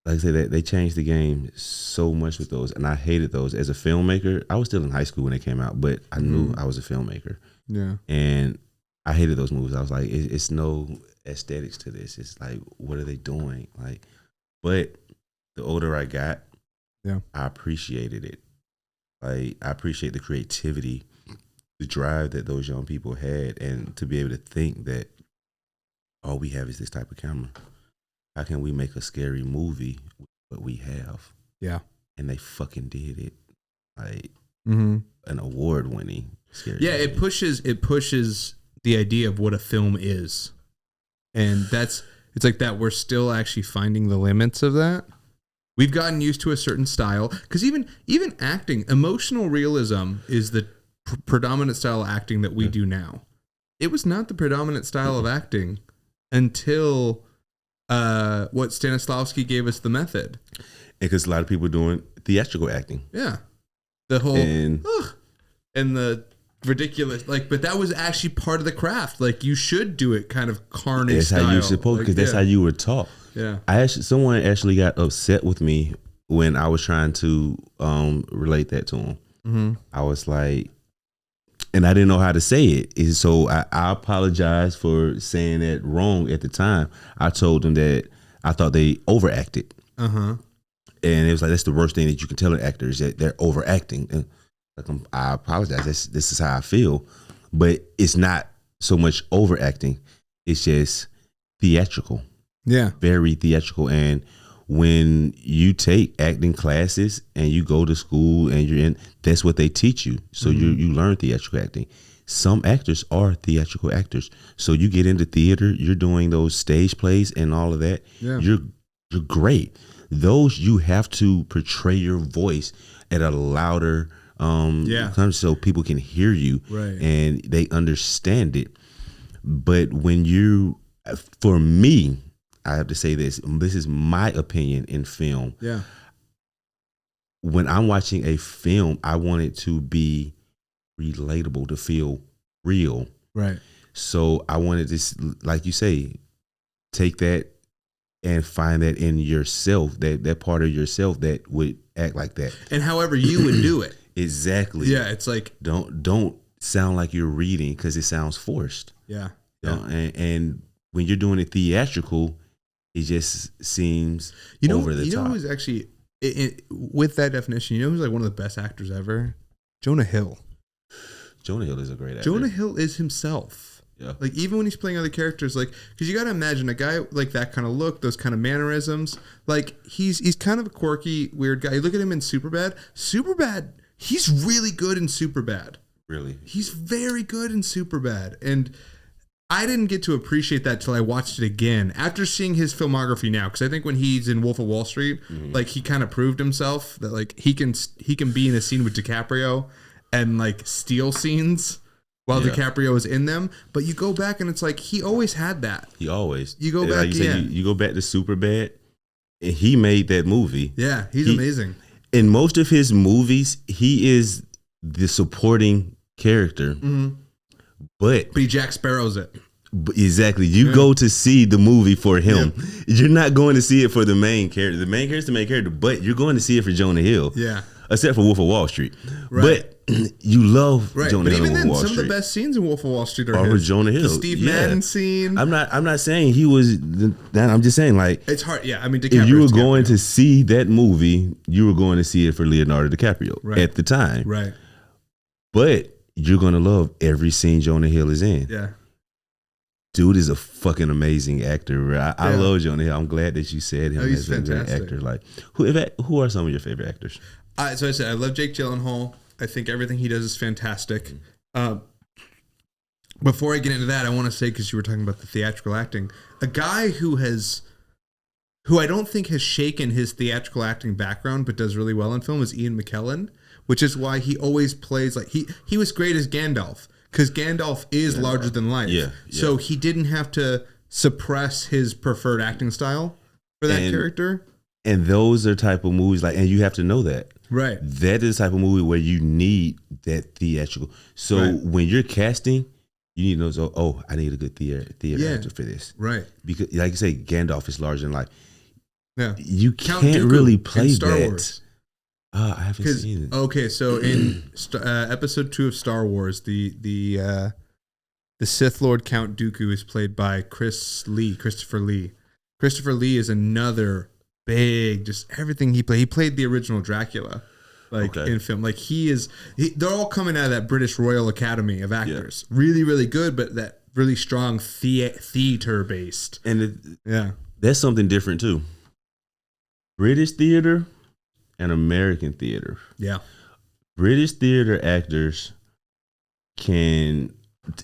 like I said, they changed the game so much with those, and I hated those. As a filmmaker, I was still in high school when they came out, but I knew I was a filmmaker. Yeah. And I hated those movies. I was like, it's no aesthetics to this. It's like, what are they doing? Like, but the older I got, I appreciated it. Like, I appreciate the creativity, the drive that those young people had, and to be able to think that all we have is this type of camera. How can we make a scary movie with what we have? Yeah. And they fucking did it. Like, an award-winning scary movie. It pushes the idea of what a film is. And it's like that we're still actually finding the limits of that. We've gotten used to a certain style, because even acting, emotional realism is the predominant style of acting that we do now. It was not the predominant style of acting until what Stanislavski gave us the method. Because a lot of people are doing theatrical acting. Yeah, the whole and the ridiculous, like, but that was actually part of the craft. Like, you should do it kind of carny that's style. How you're supposed, because that's how you were taught. Yeah, someone actually got upset with me when I was trying to relate that to him. I was like, and I didn't know how to say it. So I apologize for saying that wrong at the time. I told them that I thought they overacted. And it was like, that's the worst thing that you can tell an actor, is that they're overacting. And like, I apologize. This is how I feel. But it's not so much overacting. It's just theatrical. Yeah. Very theatrical. And when you take acting classes and you go to school and that's what they teach you. So you learn theatrical acting. Some actors are theatrical actors. So you get into theater, you're doing those stage plays and all of that. Yeah. You're great. Those, you have to portray your voice at a louder so people can hear you, right, and they understand it. But when for me, I have to say this is my opinion in film. Yeah. When I'm watching a film, I want it to be relatable, to feel real. Right. So I wanted to, like you say, take that and find that in yourself, that part of yourself that would act like that. And however you would do it. Exactly. Yeah, it's like, don't sound like you're reading, because it sounds forced. Yeah. And when you're doing it theatrical, it just seems over the top. You know who's actually, with that definition, you know who's like one of the best actors ever? Jonah Hill. Jonah Hill is a great actor. Jonah Hill is himself. Yeah. Like, even when he's playing other characters, like, because you got to imagine a guy like that kind of look, those kind of mannerisms. Like, he's kind of a quirky, weird guy. You look at him in Superbad. Superbad, he's really good in Superbad. Really? He's very good in Superbad. And I didn't get to appreciate that till I watched it again after seeing his filmography now, because I think when he's in Wolf of Wall Street, like, he kind of proved himself that, like, he can be in a scene with DiCaprio and like steal scenes while DiCaprio is in them. But you go back and it's like he always had that. He always. You go back, like you said, you go back to Superbad, and he made that movie. Yeah, he's amazing. In most of his movies, he is the supporting character, but he Jack Sparrow's it. Exactly. You go to see the movie for him. Yeah. You're not going to see it for the main character. The main character is the main character, but you're going to see it for Jonah Hill. Yeah. Except for Wolf of Wall Street. Right. But you love Jonah Hill. But even then, Wall some Street. of the best scenes in Wolf of Wall Street are for Jonah Hill. The Steve Madden scene. I'm not saying he was that. I'm just saying like it's hard. Yeah, I mean, if you were going to see that movie, you were going to see it for Leonardo DiCaprio at the time. Right. But you're going to love every scene Jonah Hill is in. Yeah. Dude is a fucking amazing actor. I love Jonah Hill. I'm glad that you said him as a great actor. Like, who are some of your favorite actors? So I said I love Jake Gyllenhaal. I think everything he does is fantastic. Before I get into that, I want to say, because you were talking about the theatrical acting, a guy who I don't think has shaken his theatrical acting background but does really well in film is Ian McKellen, which is why he always plays like he was great as Gandalf. Because Gandalf is larger than life. Yeah. So he didn't have to suppress his preferred acting style for that character. And those are type of movies and you have to know that. Right. That is the type of movie where you need that theatrical. So when you're casting, you need to know, so, I need a good theater actor for this. Right. Because like you say, Gandalf is larger than life. Yeah. You can't really play Star Wars. I haven't seen it. Okay, so in episode 2 of Star Wars, the Sith Lord Count Dooku is played by Christopher Lee. Christopher Lee is another big, just everything he played. He played the original Dracula, in film. Like they're all coming out of that British Royal Academy of actors. Yeah. Really, really good, but that really strong theater based. And that's something different too. British theater and American theater. Yeah. British theater actors can,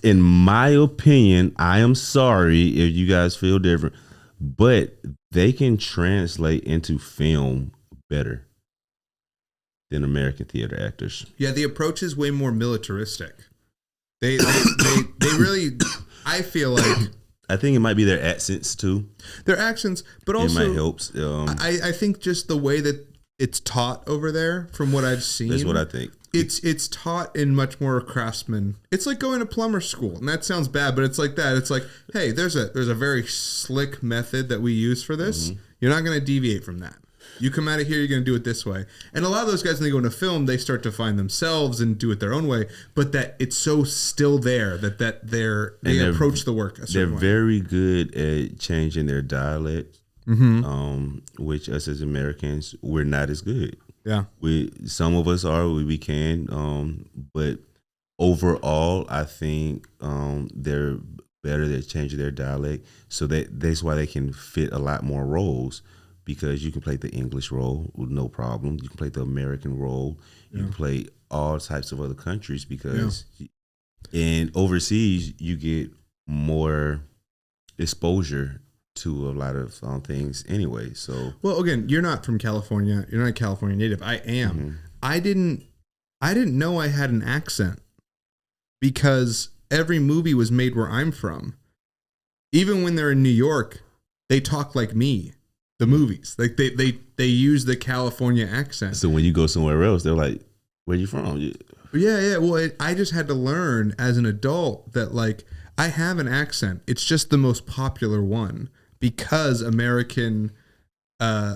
in my opinion, I am sorry if you guys feel different, but they can translate into film better than American theater actors. Yeah, the approach is way more militaristic. They really, I feel like, I think it might be their accents too. Their accents, but also it might help. I think just the way that it's taught over there, from what I've seen. That's what I think. It's taught in much more craftsman. It's like going to plumber school, and that sounds bad, but it's like that. It's like, hey, there's a very slick method that we use for this. Mm-hmm. You're not going to deviate from that. You come out of here, you're going to do it this way. And a lot of those guys, when they go into film, they start to find themselves and do it their own way. But that it's so still there that they approach the work a certain way. They're very good at changing their dialect. Mm-hmm. Which us as Americans, we're not as good. Yeah, some of us are, we can, but overall, I think they're better at changing their dialect, so that's why they can fit a lot more roles, because you can play the English role with no problem. You can play the American role. You can play all types of other countries, because in overseas you get more exposure to a lot of things anyway. So, well, again, you're not from California. You're not a California native. I am. Mm-hmm. I didn't know I had an accent, because every movie was made where I'm from. Even when they're in New York, they talk like me. The movies, like they use the California accent. So when you go somewhere else, they're like, "Where you from?" Yeah. Well, I just had to learn as an adult that like I have an accent. It's just the most popular one, because American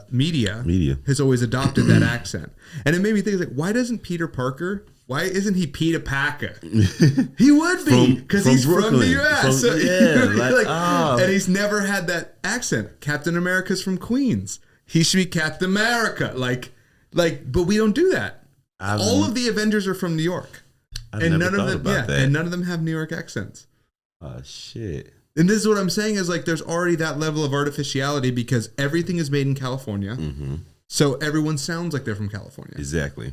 media has always adopted that accent. And it made me think, like, why isn't he Peter Packer? He would be, because he's Brooklyn. from the U.S. And he's never had that accent. Captain America's from Queens. He should be Captain America. But we don't do that. All of the Avengers are from New York. And none of them have New York accents. Oh shit. And this is what I'm saying is, like, there's already that level of artificiality, because everything is made in California. Mm-hmm. So everyone sounds like they're from California. Exactly.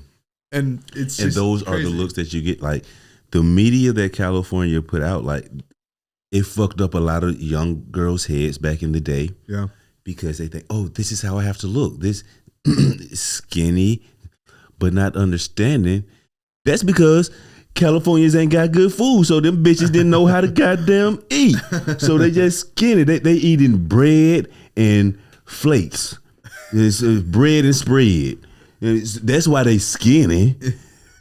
And it's and those crazy. Are the looks that you get. Like, the media that California put out, like, it fucked up a lot of young girls' heads back in the day. Yeah. Because they think, oh, this is how I have to look. This skinny, but not understanding That's because Californians ain't got good food, so them bitches didn't know how to goddamn eat. So they just skinny. They eating bread and flakes. It's bread and spread. That's why they skinny.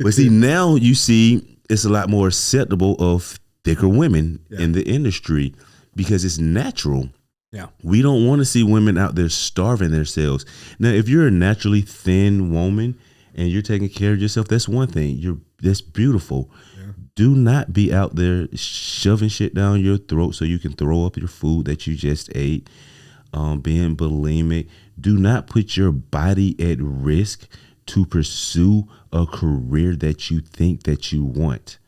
But see, now you see it's a lot more acceptable of thicker women in the industry because it's natural. Yeah. We don't want to see women out there starving themselves. Now, if you're a naturally thin woman and you're taking care of yourself, that's one thing. That's beautiful. Yeah. Do not be out there shoving shit down your throat so you can throw up your food that you just ate. Being bulimic. Do not put your body at risk to pursue a career that you think that you want.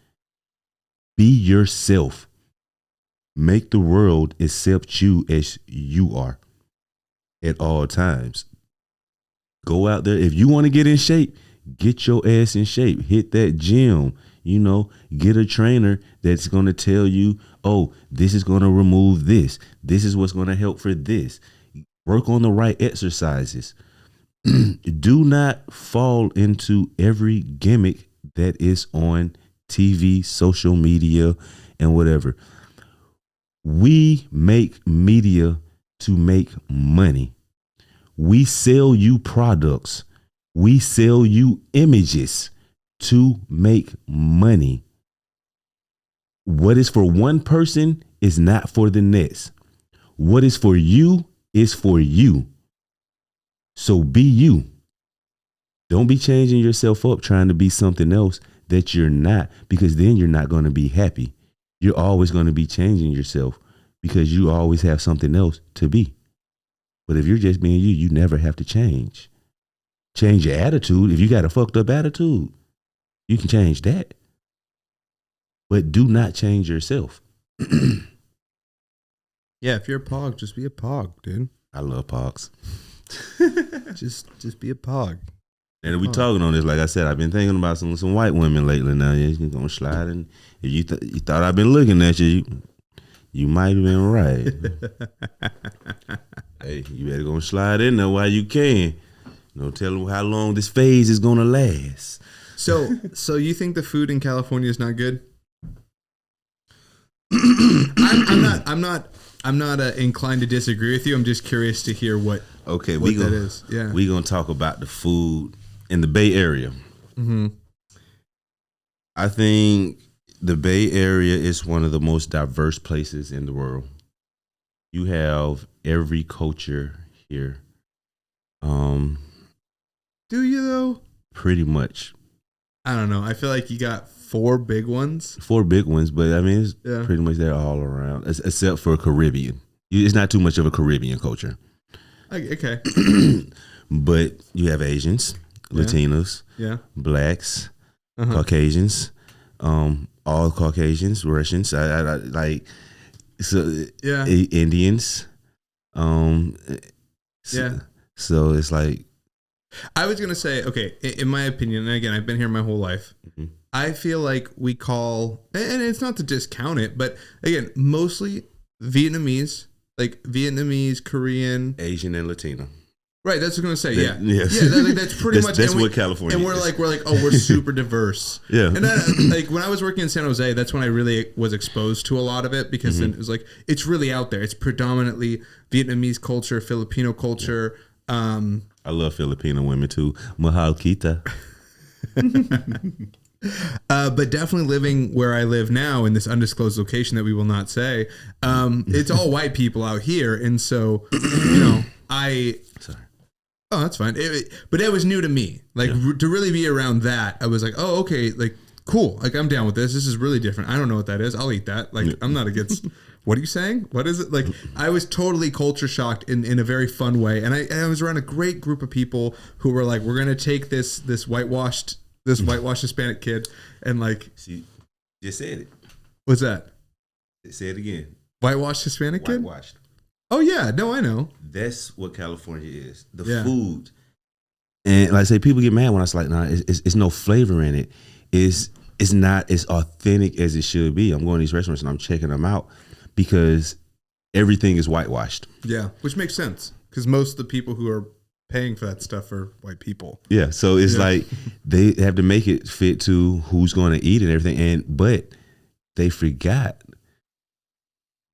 Be yourself. Make the world accept you as you are at all times. Go out there. If you want to get in shape, get your ass in shape. Hit that gym. Get a trainer that's going to tell you, oh, this is going to remove this. This is what's going to help for this. Work on the right exercises. Do not fall into every gimmick that is on TV, social media, and whatever. We make media to make money. We sell you products. We sell you images to make money. What is for one person is not for the next. What is for you is for you. So be you. Don't be changing yourself up trying to be something else that you're not, because then you're not going to be happy. You're always going to be changing yourself because you always have something else to be. But if you're just being you, you never have to change. Change your attitude. If you got a fucked up attitude, you can change that. But do not change yourself. Yeah, if you're a pog, just be a pog, dude. I love pogs. just be a pog. And we talking on this, like I said, I've been thinking about some white women lately. Now you're gonna slide in. If you thought I've been looking at you, you might have been right. Hey, you better go slide in there while you can. Tell them how long this phase is gonna last. So you think the food in California is not good? I'm not inclined to disagree with you. I'm just curious to hear what that is. Yeah, we're gonna talk about the food in the Bay Area. Mm-hmm. I think the Bay Area is one of the most diverse places in the world. You have every culture here. Do you though? Pretty much. I don't know. I feel like you got four big ones, but I mean, it's pretty much there all around, except for Caribbean. It's not too much of a Caribbean culture. Okay. But you have Asians, Latinos, blacks, Caucasians, all Caucasians, Russians, I like, so Indians. So it's like, I was gonna say, okay, in my opinion, and again, I've been here my whole life. Mm-hmm. I feel like we call, and it's not to discount it, but again, mostly Vietnamese, Korean, Asian, and Latino. Right, that's what I was gonna say. That's pretty much. That's what California. And we're like, oh, we're super diverse. Yeah. And then, like, when I was working in San Jose, that's when I really was exposed to a lot of it, because then it was like, it's really out there. It's predominantly Vietnamese culture, Filipino culture. I love Filipino women too. Mahal kita. But definitely living where I live now in this undisclosed location that we will not say, it's all white people out here, and so Sorry. Oh, that's fine. But it was new to me. Like, to really be around that, I was like, oh, okay, like, cool. Like, I'm down with this. This is really different. I don't know what that is. I'll eat that. Like, I'm not against. What are you saying? What is it? Like, I was totally culture shocked in a very fun way, and I was around a great group of people who were like, we're gonna take this whitewashed Hispanic kid and like. See, just said it. What's that? Say it again. Whitewashed Hispanic kid. Whitewashed. Oh yeah, no, I know. That's what California is. The food, and like I say, people get mad when I say, like, nah, it's no flavor in it. It's not as authentic as it should be. I'm going to these restaurants and I'm checking them out because everything is whitewashed. Yeah, which makes sense because most of the people who are paying for that stuff for white people. Yeah, so it's like they have to make it fit to who's going to eat and everything, but they forgot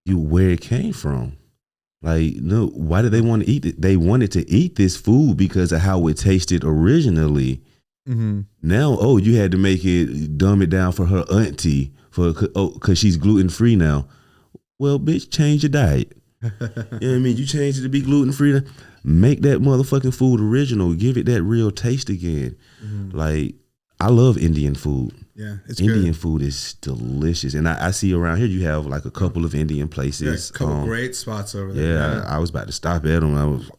where it came from. Like, no, why did they want to eat it? They wanted to eat this food because of how it tasted originally. Mm-hmm. Now, you had to make it, dumb it down for her auntie because she's gluten free now. Well, bitch, change your diet. You know what I mean? You change it to be gluten free. Make that motherfucking food original. Give it that real taste again. Mm-hmm. Like, I love Indian food. Yeah, it's Indian good. food is delicious. And I see around here you have like a couple of Indian places. Yeah, a couple great spots over there. Yeah, I was about to stop at them. I was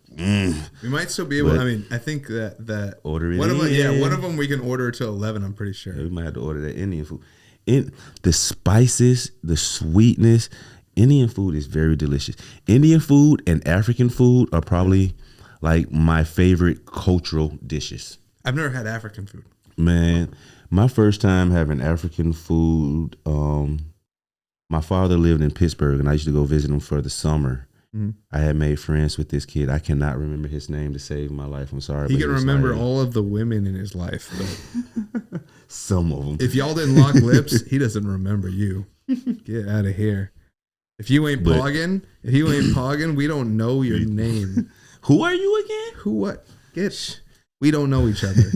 we might still be able to, I mean, I think that order it one in. Of them, yeah, one of them we can order till 11, I'm pretty sure. Yeah, we might have to order that Indian food. The spices, the sweetness, Indian food is very delicious. Indian food and African food are probably like my favorite cultural dishes. I've never had African food. Man, my first time having African food, my father lived in Pittsburgh and I used to go visit him for the summer. Mm-hmm. I had made friends with this kid. I cannot remember his name to save my life. I'm sorry. He can remember all of the women in his life. Some of them. If y'all didn't lock lips, he doesn't remember you. Get out of here. If you ain't pogging, we don't know your name. Who are you again? Who what? We don't know each other.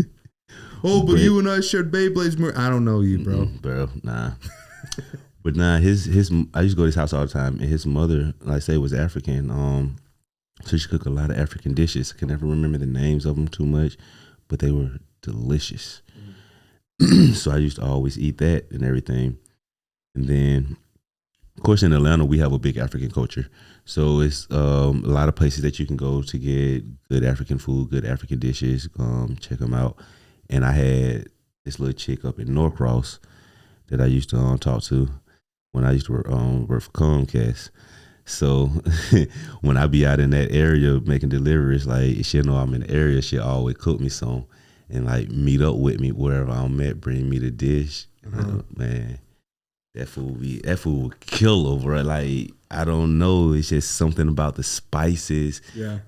Oh, but you and I shared Beyblades. I don't know you, bro. Bro, nah. But nah, his I used to go to his house all the time, and his mother, like I say, was African. So she cooked a lot of African dishes. I can never remember the names of them too much, but they were delicious. So I used to always eat that and everything. And then, of course, in Atlanta, we have a big African culture. So it's a lot of places that you can go to get good African food, good African dishes. Check them out. And I had this little chick up in Norcross that I used to talk to when I used to work for Comcast. So when I be out in that area making deliveries, like she'll know I'm in the area, she'll always cook me some and like meet up with me wherever I'm at, bring me the dish. Man, that food would kill over it. Like, I don't know. It's just something about the spices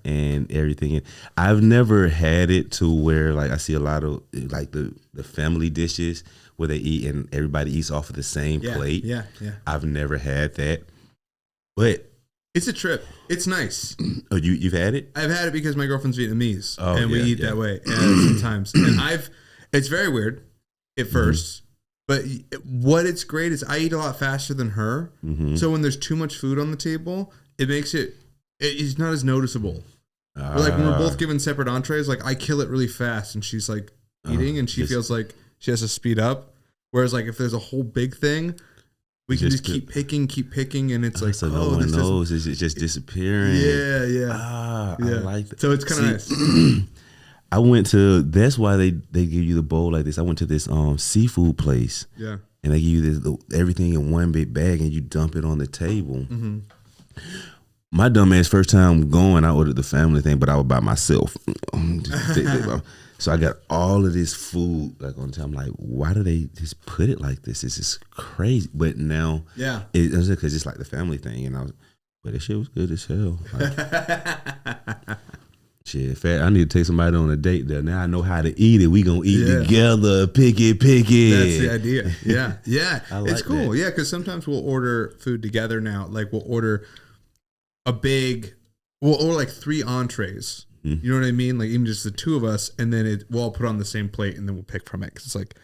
and everything. I've never had it to where like I see a lot of like the family dishes where they eat and everybody eats off of the same plate. Yeah. I've never had that. But it's a trip. It's nice. Oh, you've had it? I've had it because my girlfriend's Vietnamese and we eat that way sometimes. And it's very weird at first. But what it's great is I eat a lot faster than her. Mm-hmm. So when there's too much food on the table, it makes it's not as noticeable. Like when we're both given separate entrees, like I kill it really fast and she's like eating and she feels like she has to speed up. Whereas like if there's a whole big thing, we can just keep picking and it's like, so no one knows. It's just disappearing. Yeah. I like that. So it's kind of nice. I went to, that's why they give you the bowl like this. I went to this seafood place. Yeah. And they give you everything in one big bag and you dump it on the table. Mm-hmm. My dumb ass first time going, I ordered the family thing, but I was by myself. So I got all of this food like on time. Like, why do they just put it like this? It's just crazy. But now, it's because it's like the family thing. And but that shit was good as hell. Like, shit, I need to take somebody on a date there. Now I know how to eat it. We gonna eat together. Pick it. That's the idea. Yeah. Like it's cool. That. Yeah, because sometimes we'll order food together now. Like we'll order we'll order like 3 entrees. Mm-hmm. You know what I mean? Like even just the 2 of us, and then we'll all put on the same plate, and then we'll pick from it. Because it's like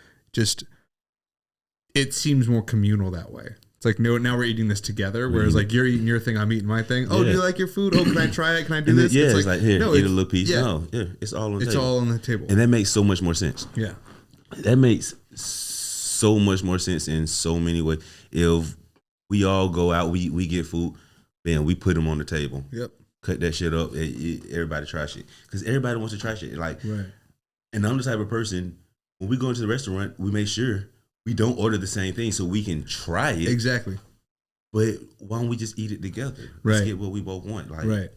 it seems more communal that way. It's like, no, now we're eating this together. Whereas like you're eating your thing, I'm eating my thing. Oh, do you like your food? Oh, can I try it? Can I do this? Yeah, it's like here, eat a little piece. Yeah. No, it's all on the table. It's all on the table. And that makes so much more sense. Yeah. That makes so much more sense in so many ways. If we all go out, we get food, then we put them on the table. Yep. Cut that shit up. Everybody try shit. Because everybody wants to try shit. Like, right. And I'm the type of person, when we go into the restaurant, we make sure we don't order the same thing so we can try it. Exactly. But why don't we just eat it together? Let's get what we both want. Like, right.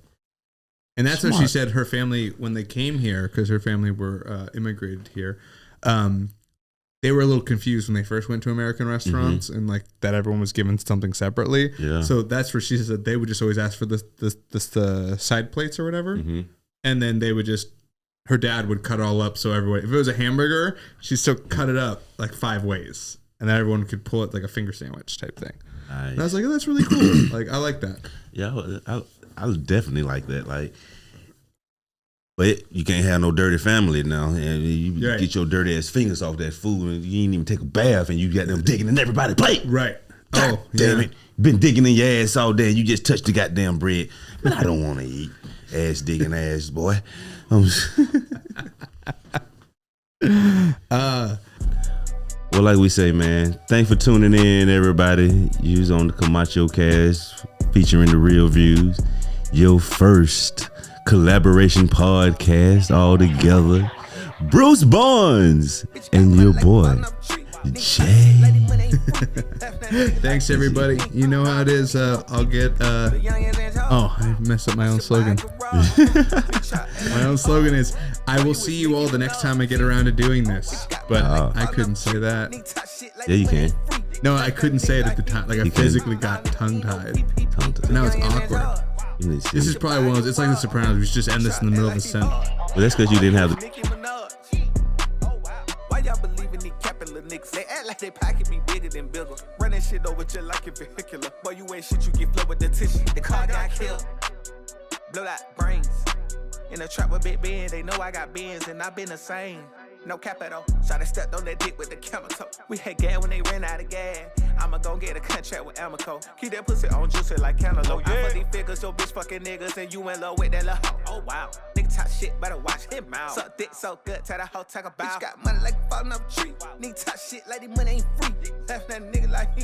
And that's what she said. Her family, when they came here, because her family were immigrated here, they were a little confused when they first went to American restaurants, and like that everyone was given something separately. Yeah. So that's where she said they would just always ask for the side plates or whatever, and then they would just her dad would cut it all up so everyone, if it was a hamburger, she'd still cut it up like 5 ways, and then everyone could pull it like a finger sandwich type thing. Nice. And I was like, oh, that's really cool. Like, I like that. Yeah, I was definitely like that. Like, but you can't have no dirty family now. And you get your dirty ass fingers off that food, and you ain't even take a bath, and you got them digging in everybody's plate. Right. God damn it. Been digging in your ass all day. You just touched the goddamn bread. Man, I don't want to eat ass digging ass, boy. Well, like we say, man, thanks for tuning in, everybody. You was on the Camacho Cast, featuring the real views. Your first collaboration podcast all together. Bruce Barnes and your boy, Jay. Thanks, everybody. You know how it is. I'll get... I messed up my own slogan. My own slogan is, I will see you all the next time I get around to doing this. But I couldn't say that. Yeah, you can. No, I couldn't say it at the time. Like, I physically got tongue-tied. Now it's awkward. This is probably one of those... It's like The Sopranos. We should just end this in the middle of the sentence. Well, that's because you didn't have the... They act like they pocket be bigger than bigger. Running shit over just like a vehicular. Boy, you ain't shit, you get flow with the tissue. The car got killed. Blow out brains. In a trap with Big Ben, they know I got bins and I been the same. No cap at all. Shawty stepped on that dick with the Camacho. We had gas when they ran out of gas. I'ma go get a contract with Amico. Keep that pussy on juicy like cantaloupe. I for these figures, your bitch fucking niggas, and you in love with that little hoe. Oh wow. Nigga talk shit, better watch him mouth. Suck dick so good, tell that hoe talk about. Bitch got money like a falling up tree. Nigga talk shit like the money ain't free. Left that nigga like